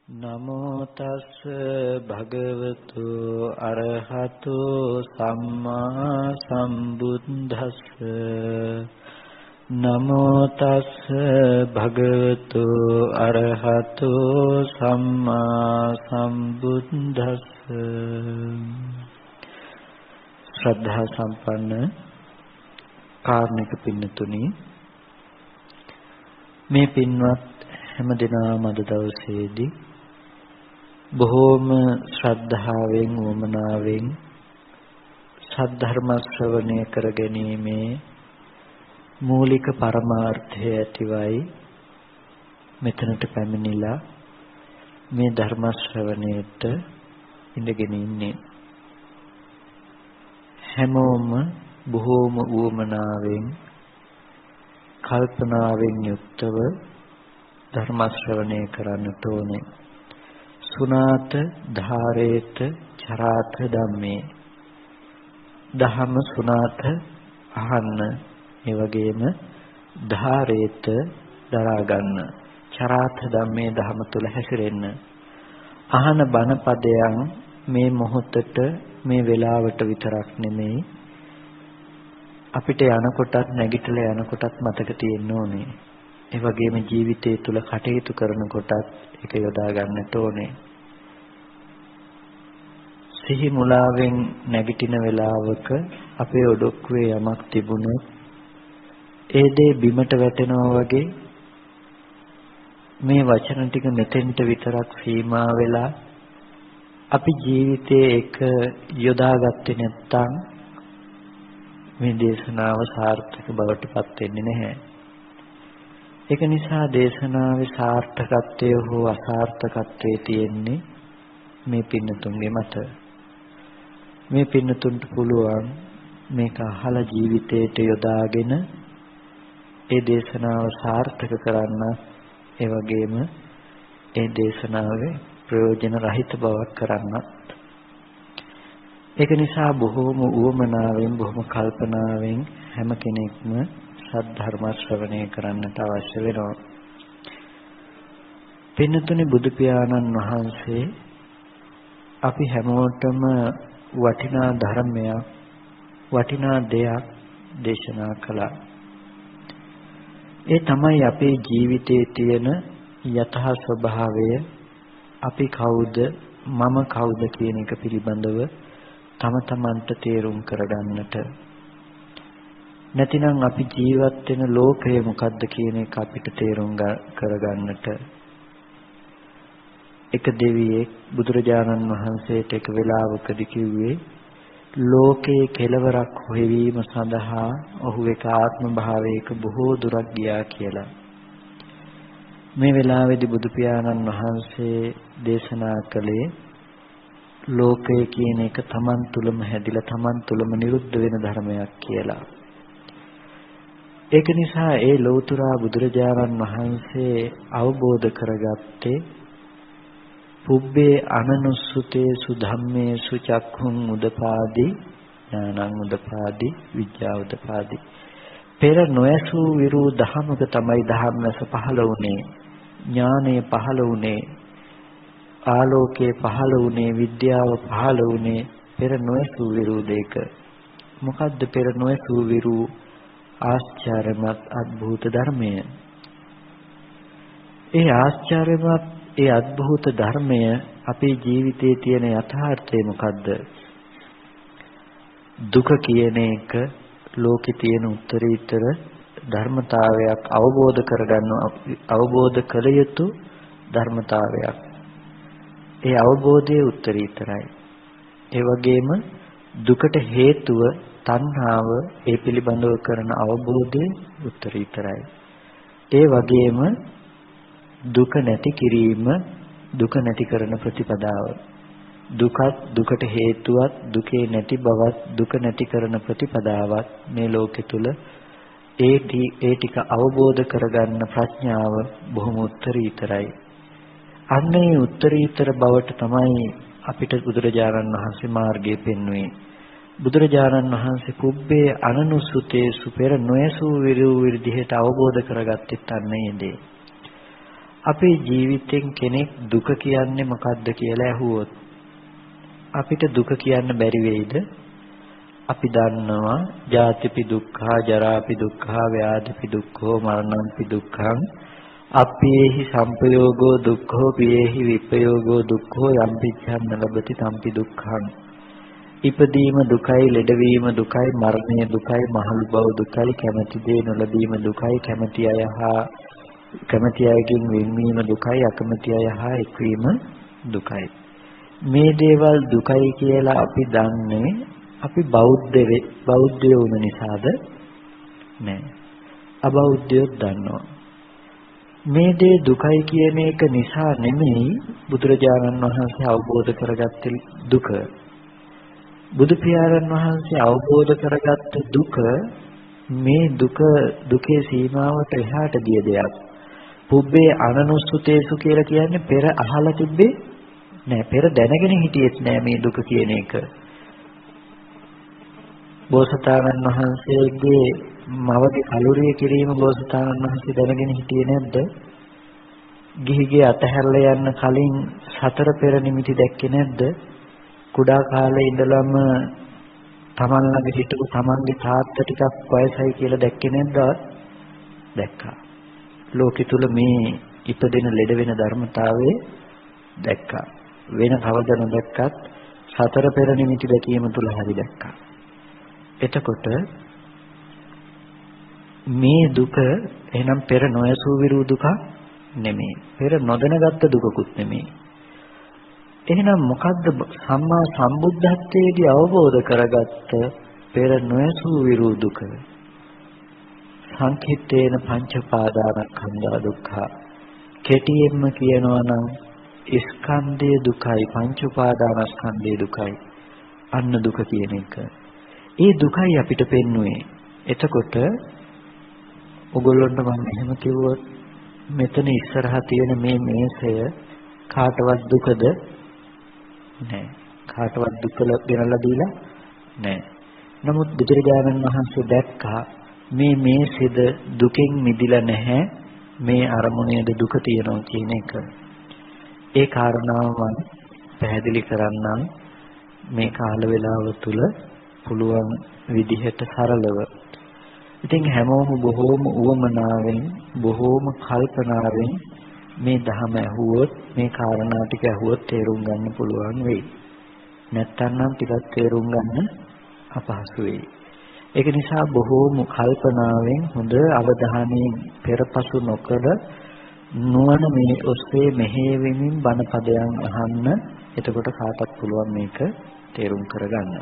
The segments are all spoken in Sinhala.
නමෝ තස් භගවතු අරහතෝ සම්මා සම්බුද්දස්ස නමෝ තස් භගවතු අරහතෝ සම්මා සම්බුද්දස්ස ශ්‍රද්ධා සම්පන්න කාර්මික පින්නතුනි මේ පින්වත් හැම දිනම අද දවසේදී බොහෝම ශ්‍රද්ධාවෙන් වමනාවෙන් සද්ධර්ම ශ්‍රවණය කර ගැනීමේ මූලික පරමාර්ථය ඇතිවයි මෙතනට පැමිණිලා මේ ධර්ම ශ්‍රවණයට ඉඳගෙන ඉන්නේ හැමෝම බොහෝම වමනාවෙන් කල්පනාවෙන් යුක්තව ධර්ම ශ්‍රවණය කරන්නට ඕනේ. සුනාත ධාරේත චරාත ධම්මේ. දහම සුනාත අහන්න. ඒ වගේම ධාරේත දරා ගන්න. චරාත ධම්මේ දහම තුල හැසිරෙන්න. අහන බණ පදයන් මේ මොහොතට මේ වෙලාවට විතරක් නෙමෙයි අපිට යනකොටත් නැගිටලා යනකොටත් මතක තියෙන්න ඕනේ. ඒ වගේම ජීවිතය තුළ කටයුතු කරනකොටත් ඒක යොදා ගන්නට ඕනේ. සිහි මුලාවෙන් නැගිටින වෙලාවක අපේ ඔඩොක්කුවේ යමක් තිබුණොත් ඒ දේ බිමට වැටෙනවා වගේ මේ වචන ටික මෙතෙන්ට විතරක් සීමා වෙලා අපි ජීවිතයේ එක යොදාගත්තේ නැත්නම් මේ දේශනාව සාර්ථක බවට පත් වෙන්නේ නැහැ. ඒක නිසා දේශනාවේ සාර්ථකත්වය හෝ අසාර්ථකත්වයේ තියෙන්නේ මේ පින්නතුන්ගේ මත. මේ පින්නතුන්ට පුළුවන් මේක අහලා ජීවිතයට යොදාගෙන ඒ දේශනාව සාර්ථක කරන්න, ඒ වගේම ඒ දේශනාවේ ප්‍රයෝජන රහිත බවක් කරන්නත්. ඒක නිසා බොහෝම උවමනාවෙන් බොහොම කල්පනාවෙන් හැම කෙනෙක්ම සද්ධර්ම ශ්‍රවණය කරන්නට අවශ්‍ය වෙනවා. පින්නතුනි බුදු පියාණන් වහන්සේ අපි හැමෝටම වටිනා ධර්මයක් වටිනා දෙයක් දේශනා කළා. ඒ තමයි අපේ ජීවිතයේ තියෙන යථා ස්වභාවය. අපි කවුද, මම කවුද කියන එක පිළිබඳව තම තමන්ට තේරුම් කරගන්නට. නැතිනම් අපි ජීවත් වෙන ලෝකය මොකද්ද කියන එක අපිට තේරුම් කරගන්නට. එක දෙවියෙක් බුදුරජාණන් වහන්සේට එක වෙලාවකදී කිව්වේ ලෝකයේ කෙලවරක් හොයවීම සඳහා ඔහු එක ආත්ම භාවයක බොහෝ දුරක් ගියා කියලා. මේ වෙලාවේදී බුදු පියාණන් වහන්සේ දේශනා කළේ ලෝකය කියන එක තමන් තුළම හැදිලා තමන් තුළම නිරුද්ධ වෙන ධර්මයක් කියලා. ඒක නිසා ඒ ලෞතර බුදුරජාණන් වහන්සේ අවබෝධ කරගත්තේ පුබ්බේ අනනුස්සුතේසු ධම්මේසු චක්ඛුං උදපාදි ඥානං උදපාදි විද්‍යාව උදපාදි. පෙර නොයසූ විරු ධහමක තමයි ධම්මස පහළ වුණේ, ඥානය පහළ වුණේ, ආලෝකයේ පහළ වුණේ, විද්‍යාව පහළ වුණේ පෙර නොයසූ විරු දෙක. මොකද්ද පෙර නොයසූ විරු ආශ්චර්යමත් අద్භූත ධර්මය? ඒ ආශ්චර්යමත් ඒ අద్භූත ධර්මය අපේ ජීවිතයේ තියෙන යථාර්ථය මොකද්ද? දුක කියන එක ලෝකේ තියෙන උත්තරීතර ධර්මතාවයක්, අවබෝධ කළ යුතු ධර්මතාවයක්. ඒ අවබෝධයේ උත්තරීතරයි. ඒ වගේම දුකට හේතුව තණ්හාව, ඒ පිළිබඳව කරන අවබෝධයේ උත්තරීතරයි. ඒ වගේම දුක නැති කිරීම, දුක නැති කරන ප්‍රතිපදාව. දුකත්, දුකට හේතුවත්, දුකේ නැති බවත්, දුක නැති කරන ප්‍රතිපදාවත් මේ ලෝකෙ තුල ඒ ටික අවබෝධ කරගන්න ප්‍රඥාව බොහොම උත්තරීතරයි. අන්නේ උත්තරීතර බවට තමයි අපිට බුදුරජාණන් වහන්සේ මාර්ගය පෙන්වුවේ. බුදුරජාණන් වහන්සේ පුබ්බේ අනනුසුතේසු පෙර නොයසූ විරු විදිහට අවබෝධ කරගත්තෙත් අන්නේ දේ. අපේ ජීවිතෙන් කෙනෙක් දුක කියන්නේ මොකක්ද කියලා ඇහුවොත් අපිට දුක කියන්න බැරි වෙයිද? අපි දන්නවා ජාතිපි දුක්ඛා, ජරාපි දුක්ඛා, ව්‍යාධිපි දුක්ඛෝ, මරණම්පි දුක්ඛං, අප්පේහි සම්පයෝගෝ දුක්ඛෝ, පියේහි විපයෝගෝ දුක්ඛෝ, යම්පිච්ඡන් ලබති තම්පි දුක්ඛං. ඉපදීම දුකයි, ලෙඩවීම දුකයි, මරණය දුකයි, මහලු බව දුකයි, කැමැති දේ නොලැබීම දුකයි, කැමැති අයගෙන් වෙන්වීම දුකයි, අකමැති අය හා එක්වීම දුකයි. මේ දේවල් දුකයි කියලා අපි දන්නේ අපි බෞද්ධයෝ වුණ නිසාද? නෑ. අබෞද්ධයෝ දන්නවා. මේ දේ දුකයි කියන එක නිසා නෙමෙයි බුදුරජාණන් වහන්සේ අවබෝධ කරගත්තේ දුක. බුදු පියාණන් වහන්සේ අවබෝධ කරගත්ත දුක මේ දුකේ සීමාවට එහාට ගිය දෙයක්. පුබ්බේ අනනුස්සුතේසු කියලා කියන්නේ පෙර අහලා තිබ්බේ නෑ, පෙර දැනගෙන හිටියෙත් නෑ මේ දුක කියන එක. බෝසතාණන් වහන්සේගේ මවගේ කලුරිය කිරීම බෝසතාණන් වහන්සේ දැනගෙන හිටියේ නැද්ද? ගිහිගේ අතහැරලා යන්න කලින් සතර පෙර නිමිති දැක්කේ නැද්ද? කුඩා කාලේ ඉඳලම තමන් ළඟ හිටපු තමන්ගේ තාත්තා ටිකක් වයසයි කියලා දැක්කේ නැද්ද? දැක්කා. ලෝකෙ තුල මේ ඉපදෙන ලෙඩ වෙන ධර්මතාවය දැක්කා. වෙන කවද නොදැක්කත් සතර පෙර නිමිති දැකීම තුල හරි දැක්කා. එතකොට මේ දුක එහෙනම් පෙර නොයසූ විරු දුක නෙමෙයි. පෙර නොදැනගත්ත දුකකුත් නෙමෙයි. එහෙනම් මොකද්ද සම්මා සම්බුද්ධත්වයේදී අවබෝධ කරගත්ත පෙර නොයසූ විරු දුක? සංකිට්ඨේන පංච පාදානස්කන්ධා දුක්ඛ. කෙටියෙන්ම කියනවා නම් ස්කන්ධය දුකයි, පංච උපාදානස්කන්ධය දුකයි. අන්න දුක කියන එක. ඒ දුකයි අපිට පෙන්වුවේ. එතකොට ඔගොල්ලන්ට මම එහෙම කිව්වොත් මෙතන ඉස්සරහා තියෙන මේ මේසය කාටවත් දුකද? නෑ. කාටවත් දුක ගෙනල්ලා දීලා නෑ. නමුත් බුදුරජාණන් වහන්සේ දැක්කා මේ මේසෙද දුකෙන් මිදිලා නැහැ. මේ අරමුණේද දුක තියෙනවා කියන එක. ඒ කාරණාව මම පැහැදිලි කරන්නම් මේ කාල වේලාව තුල පුළුවන් විදිහට සරලව. ඉතින් හැමෝම බොහෝම උවමනාවෙන් බොහෝම කල්පනාවෙන් මේ ධහම ඇහුවොත් මේ කාරණා ටික ඇහුවොත් තේරුම් ගන්න පුළුවන් වෙයි. නැත්තම් ටිකක් තේරුම් ගන්න අපහසු වෙයි. ඒක නිසා බොහෝම කල්පනාවෙන් හොඳ අවධානයෙන් පෙරපසු නොකර නුවණ මේ ඔස්සේ මෙහෙයවෙමින් බණ පදයන් අහන්න. එතකොට කාටත් පුළුවන් මේක තේරුම් කරගන්න.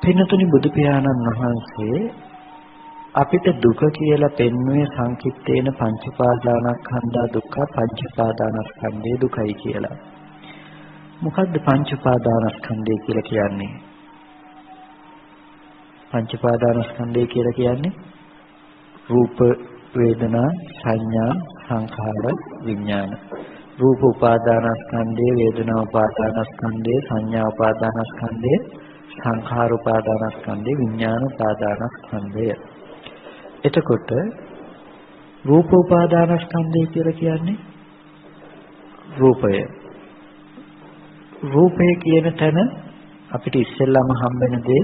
පින්නතුනි බුදු පියාණන් වහන්සේ අපිට දුක කියලා පෙන්වුවේ සංකිට්ඨේන පංච උපාදානස්කන්ධා දුක්ඛ, පංච උපාදානස්කන්ධේ දුකයි කියලා. මොකද්ද පංච උපාදානස්කන්ධය කියලා කියන්නේ? පංච උපාදානස්කන්ධය කියලා කියන්නේ රූප, වේදනා, සංඥා, සංඛාර, විඥාන. රූප උපාදානස්කන්ධය, වේදනා උපාදානස්කන්ධය, සංඥා උපාදානස්කන්ධය, සංඛාර උපාදානස්කන්ධය, විඥාන උපාදානස්කන්ධය. එතකොට රූප උපාදානස්කන්ධය කියලා කියන්නේ රූපය. රූපය කියන තැන අපිට ඉස්සෙල්ලාම හම්බෙන දේ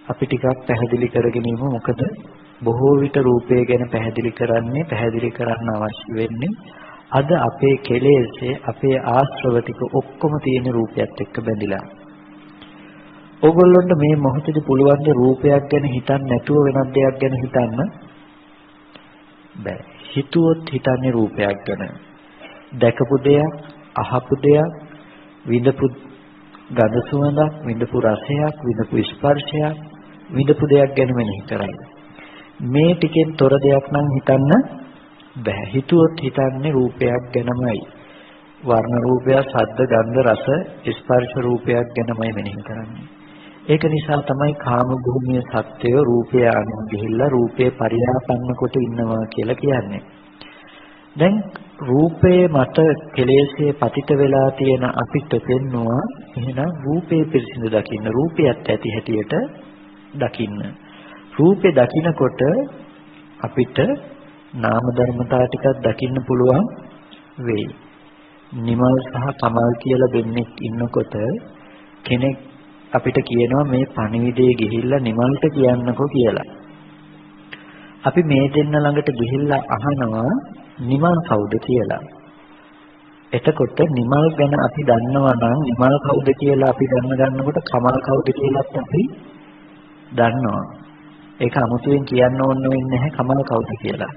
අපි ටිකක් පැහැදිලි කරගෙන ඉමු. මොකද බොහෝ විට රූපය ගැන පැහැදිලි කරන්න අවශ්‍ය වෙන්නේ අද අපේ කෙලෙස්සේ අපේ ආශ්‍රව ටික ඔක්කොම තියෙන රූපයත් එක්ක බැඳිලා. ඕගොල්ලන්ට මේ මොහොතේදී පුළුවන් ද රූපයක් ගැන හිතන්න නැතුව වෙනත් දෙයක් ගැන හිතන්න බෑ. හිතුවොත් හිතන්නේ රූපයක් ගැන. දැකපු දෙයක්, අහපු දෙයක්, විඳපු ගඳ සුවඳක්, විඳපු රසයක්, විඳපු ස්පර්ශයක්, විඳපු දෙයක් ගැන මෙනෙහි කරයි. මේ ටිකෙන් තොර දෙයක් නම් හිතන්න බෑ. හිතුවොත් හිතන්නේ රූපයක් ගැනමයි. වර්ණ රූපයක්, ශබ්ද, ගන්ධ, රස, ස්පර්ශ රූපයක් ගැනමයි මෙනෙහි කරන්නේ. ඒක නිසා තමයි කාම භූමියේ සත්‍යය රූපය අනුව ගිහිල්ලා රූපේ පරිහාපන්න කොට ඉන්නවා කියලා කියන්නේ. දැන් රූපේ මත කෙලෙස්යේ පතිත වෙලා තියෙන අපිට පෙන්නවා එහෙනම් රූපේ පිරිසිදු දකින්න, රූපයත් ඇති හැටියට දකින්න. රූපේ දකිනකොට අපිට නාම ධර්මතා ටිකක් දකින්න පුළුවන් වෙයි. නිමල් සහ කමල් කියලා දෙන්නෙක් ඉන්නකොට කෙනෙක් අපිට කියනවා මේ පණිවිඩේ ගිහිල්ලා නිමල්ට කියන්නකෝ කියලා. අපි මේ දෙන්න ළඟට ගිහිල්ලා අහනවා නිමල් කවුද කියලා. එතකොට නිමල් ගැන අපි දන්නවා නම් නිමල් කවුද කියලා අපි ගන්නකොට කමල් කවුද කියලාත් අපි දන්නවා. ඒක අමුතුවෙන් කියන්න ඕන වෙන්නේ නැහැ කමල් කවුද කියලා.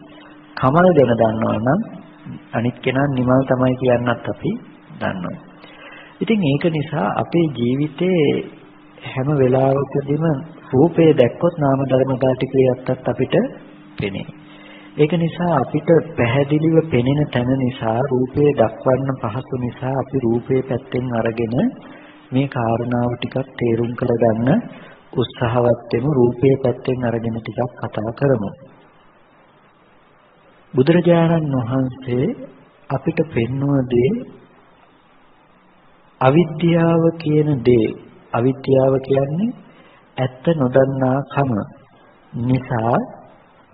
කමල් ගැන දන්නවා නම් අනිත් කෙනා නිමල් තමයි කියන්නත් අපි දන්නවා. ඉතින් ඒක නිසා අපේ ජීවිතේ හැම වෙලාවකදීම රූපය දැක්කොත් නාම ධර්මතා ටිකයටත් අපිට පෙනේ. ඒක නිසා අපිට පැහැදිලිව පෙනෙන තැන නිසා රූපය දක්වන්න පහසු නිසා අපි රූපේ පැත්තෙන් අරගෙන මේ කාරණාව ටිකක් තේරුම් කරගන්න උත්සාහවත් වෙමු. රූපේ පැත්තෙන් අරගෙන ටිකක් කතා කරමු. බුදුරජාණන් වහන්සේ අපිට පෙන්වන දේ අවිද්‍යාව කියන දේ. අවිද්‍යාව කියන්නේ ඇත්ත නොදන්නා කම නිසා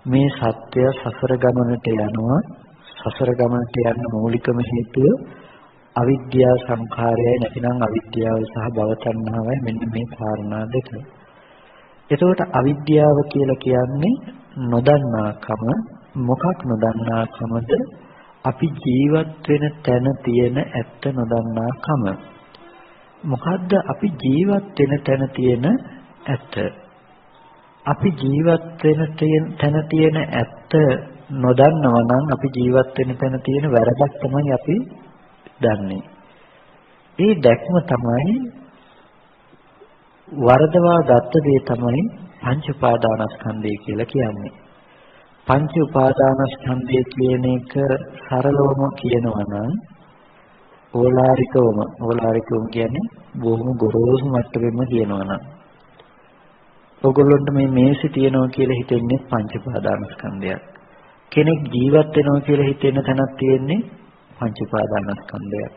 මේ සත්‍ය සසර ගමනට යනවා. සසර ගමනට යන්න මූලිකම හේතුව අවිද්‍යා සංඛාරයයි නැතිනම් අවිද්‍යාව සහ භව තණ්හාවයි. මෙන්න මේ කාරණා දෙක. එතකොට අවිද්‍යාව කියලා කියන්නේ නොදන්නාකම. මොකක් නොදන්නාකමද? අපි ජීවත් වෙන තැන තියෙන ඇත්ත නොදන්නාකම. මොකද්ද අපි ජීවත් වෙන තැන තියෙන ඇත්ත? අපි ජීවත් වෙන තැන තියෙන ඇත්ත නොදන්නවා නම් අපි ජීවත් වෙන තැන තියෙන වැරදක් තමයි අපි දන්නේ. ඒ දැක්ම තමයි වරදවා ගත්ත දේ තමයි පංච උපාදානස්කන්ධය කියලා කියන්නේ. පංච උපාදානස්කන්ධය කියන එක සරලවම කියනවා නම් ඕලාරිකවම කියන්නේ බොහොම ගොරෝසු මට්ටමෙම කියනවා නම් ඔයගොල්ලන්ට මේ මේසෙ තියනවා කියලා හිතෙන්නේ පංච උපාදානස්කන්ධයක්. කෙනෙක් ජීවත් වෙනවා කියලා හිතෙන තැනක් තියෙන්නේ පංච උපාදානස්කන්ධයක්.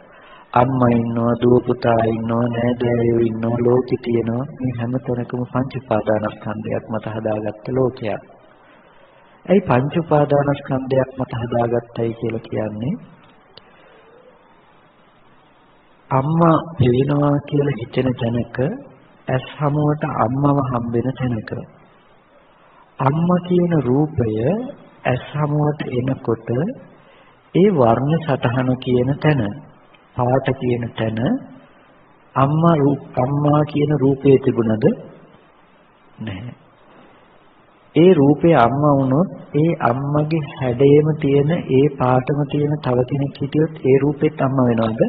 අම්මා ඉන්නවා, දුව පුතා ඉන්නවා, නෑදෑයෝ ඉන්නවා, ලෝකෙ තියෙනවා. මේ හැම තැනකම පංච උපාදානස්කන්ධයක් මත හදාගත්ත ලෝකයක්. ඒ පංච උපාදානස්කන්ධයක් මත හදාගත්තයි කියලා කියන්නේ අම්මා පේනවා කියලා හිතෙන තැනක ඇස් හමුවට අම්මව හම්බෙන තැනක අම්මා කියන රූපය ඇස් හමුවට එනකොට ඒ වර්ණ සටහන කියන තැන පාට කියන තැන අම්මා කියන රූපේ තිබුණද නැහැ. ඒ රූපේ අම්මා වුණොත් ඒ අම්මගේ හැඩයේම තියෙන ඒ පාටම තියෙන තව කෙනෙක් හිටියොත් ඒ රූපෙත් අම්මා වෙනවද?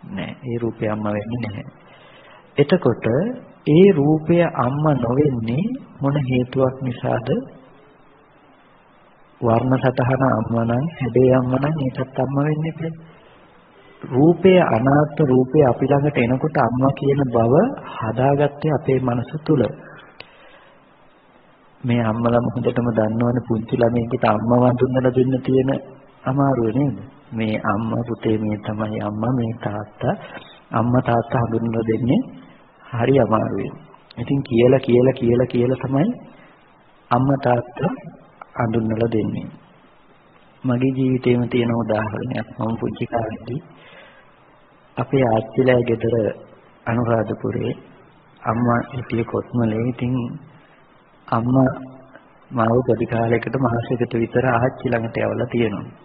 නැහැ. ඒ රූපේ අම්මා වෙන්නේ නැහැ. එතකොට ඒ රූපය අම්මා නොවෙන්නේ මොන හේතුවක් නිසාද? වර්ණ සතහන අම්මා නම් හැඩේ අම්මා නම් ඒකත් අම්මා වෙන්නේ නැහැ. රූපය අනාත්ම රූපය අපි ළඟට එනකොට අම්මා කියන බව හදාගත්තේ අපේ මනස තුල. මේ අම්මලා හොඳටම දන්නවනේ පුංචි ළමයෙකුට අම්මා වඳුන්නලා දෙන්න තියෙන අමාරුව නේද? මේ අම්මා පුතේ මේ තමයි අම්මා මේ තාත්තා අම්මා තාත්තා හඳුන්වලා දෙන්නේ හරි අමාරුයි. ඉතින් කියලා තමයි අම්මා තාත්තා හඳුන්වලා දෙන්නේ. මගේ ජීවිතේම තියෙන උදාහරණයක්. මම පුංචි කාලේදී අපේ ආච්චිලා ගෙදර අනුරාධපුරේ අම්මා හිටියේ කොත්මලේ. ඉතින් අම්මා මාව පොඩි කාලයකට මාසයකට විතර ආච්චි ළඟට යවලා තියෙනවා.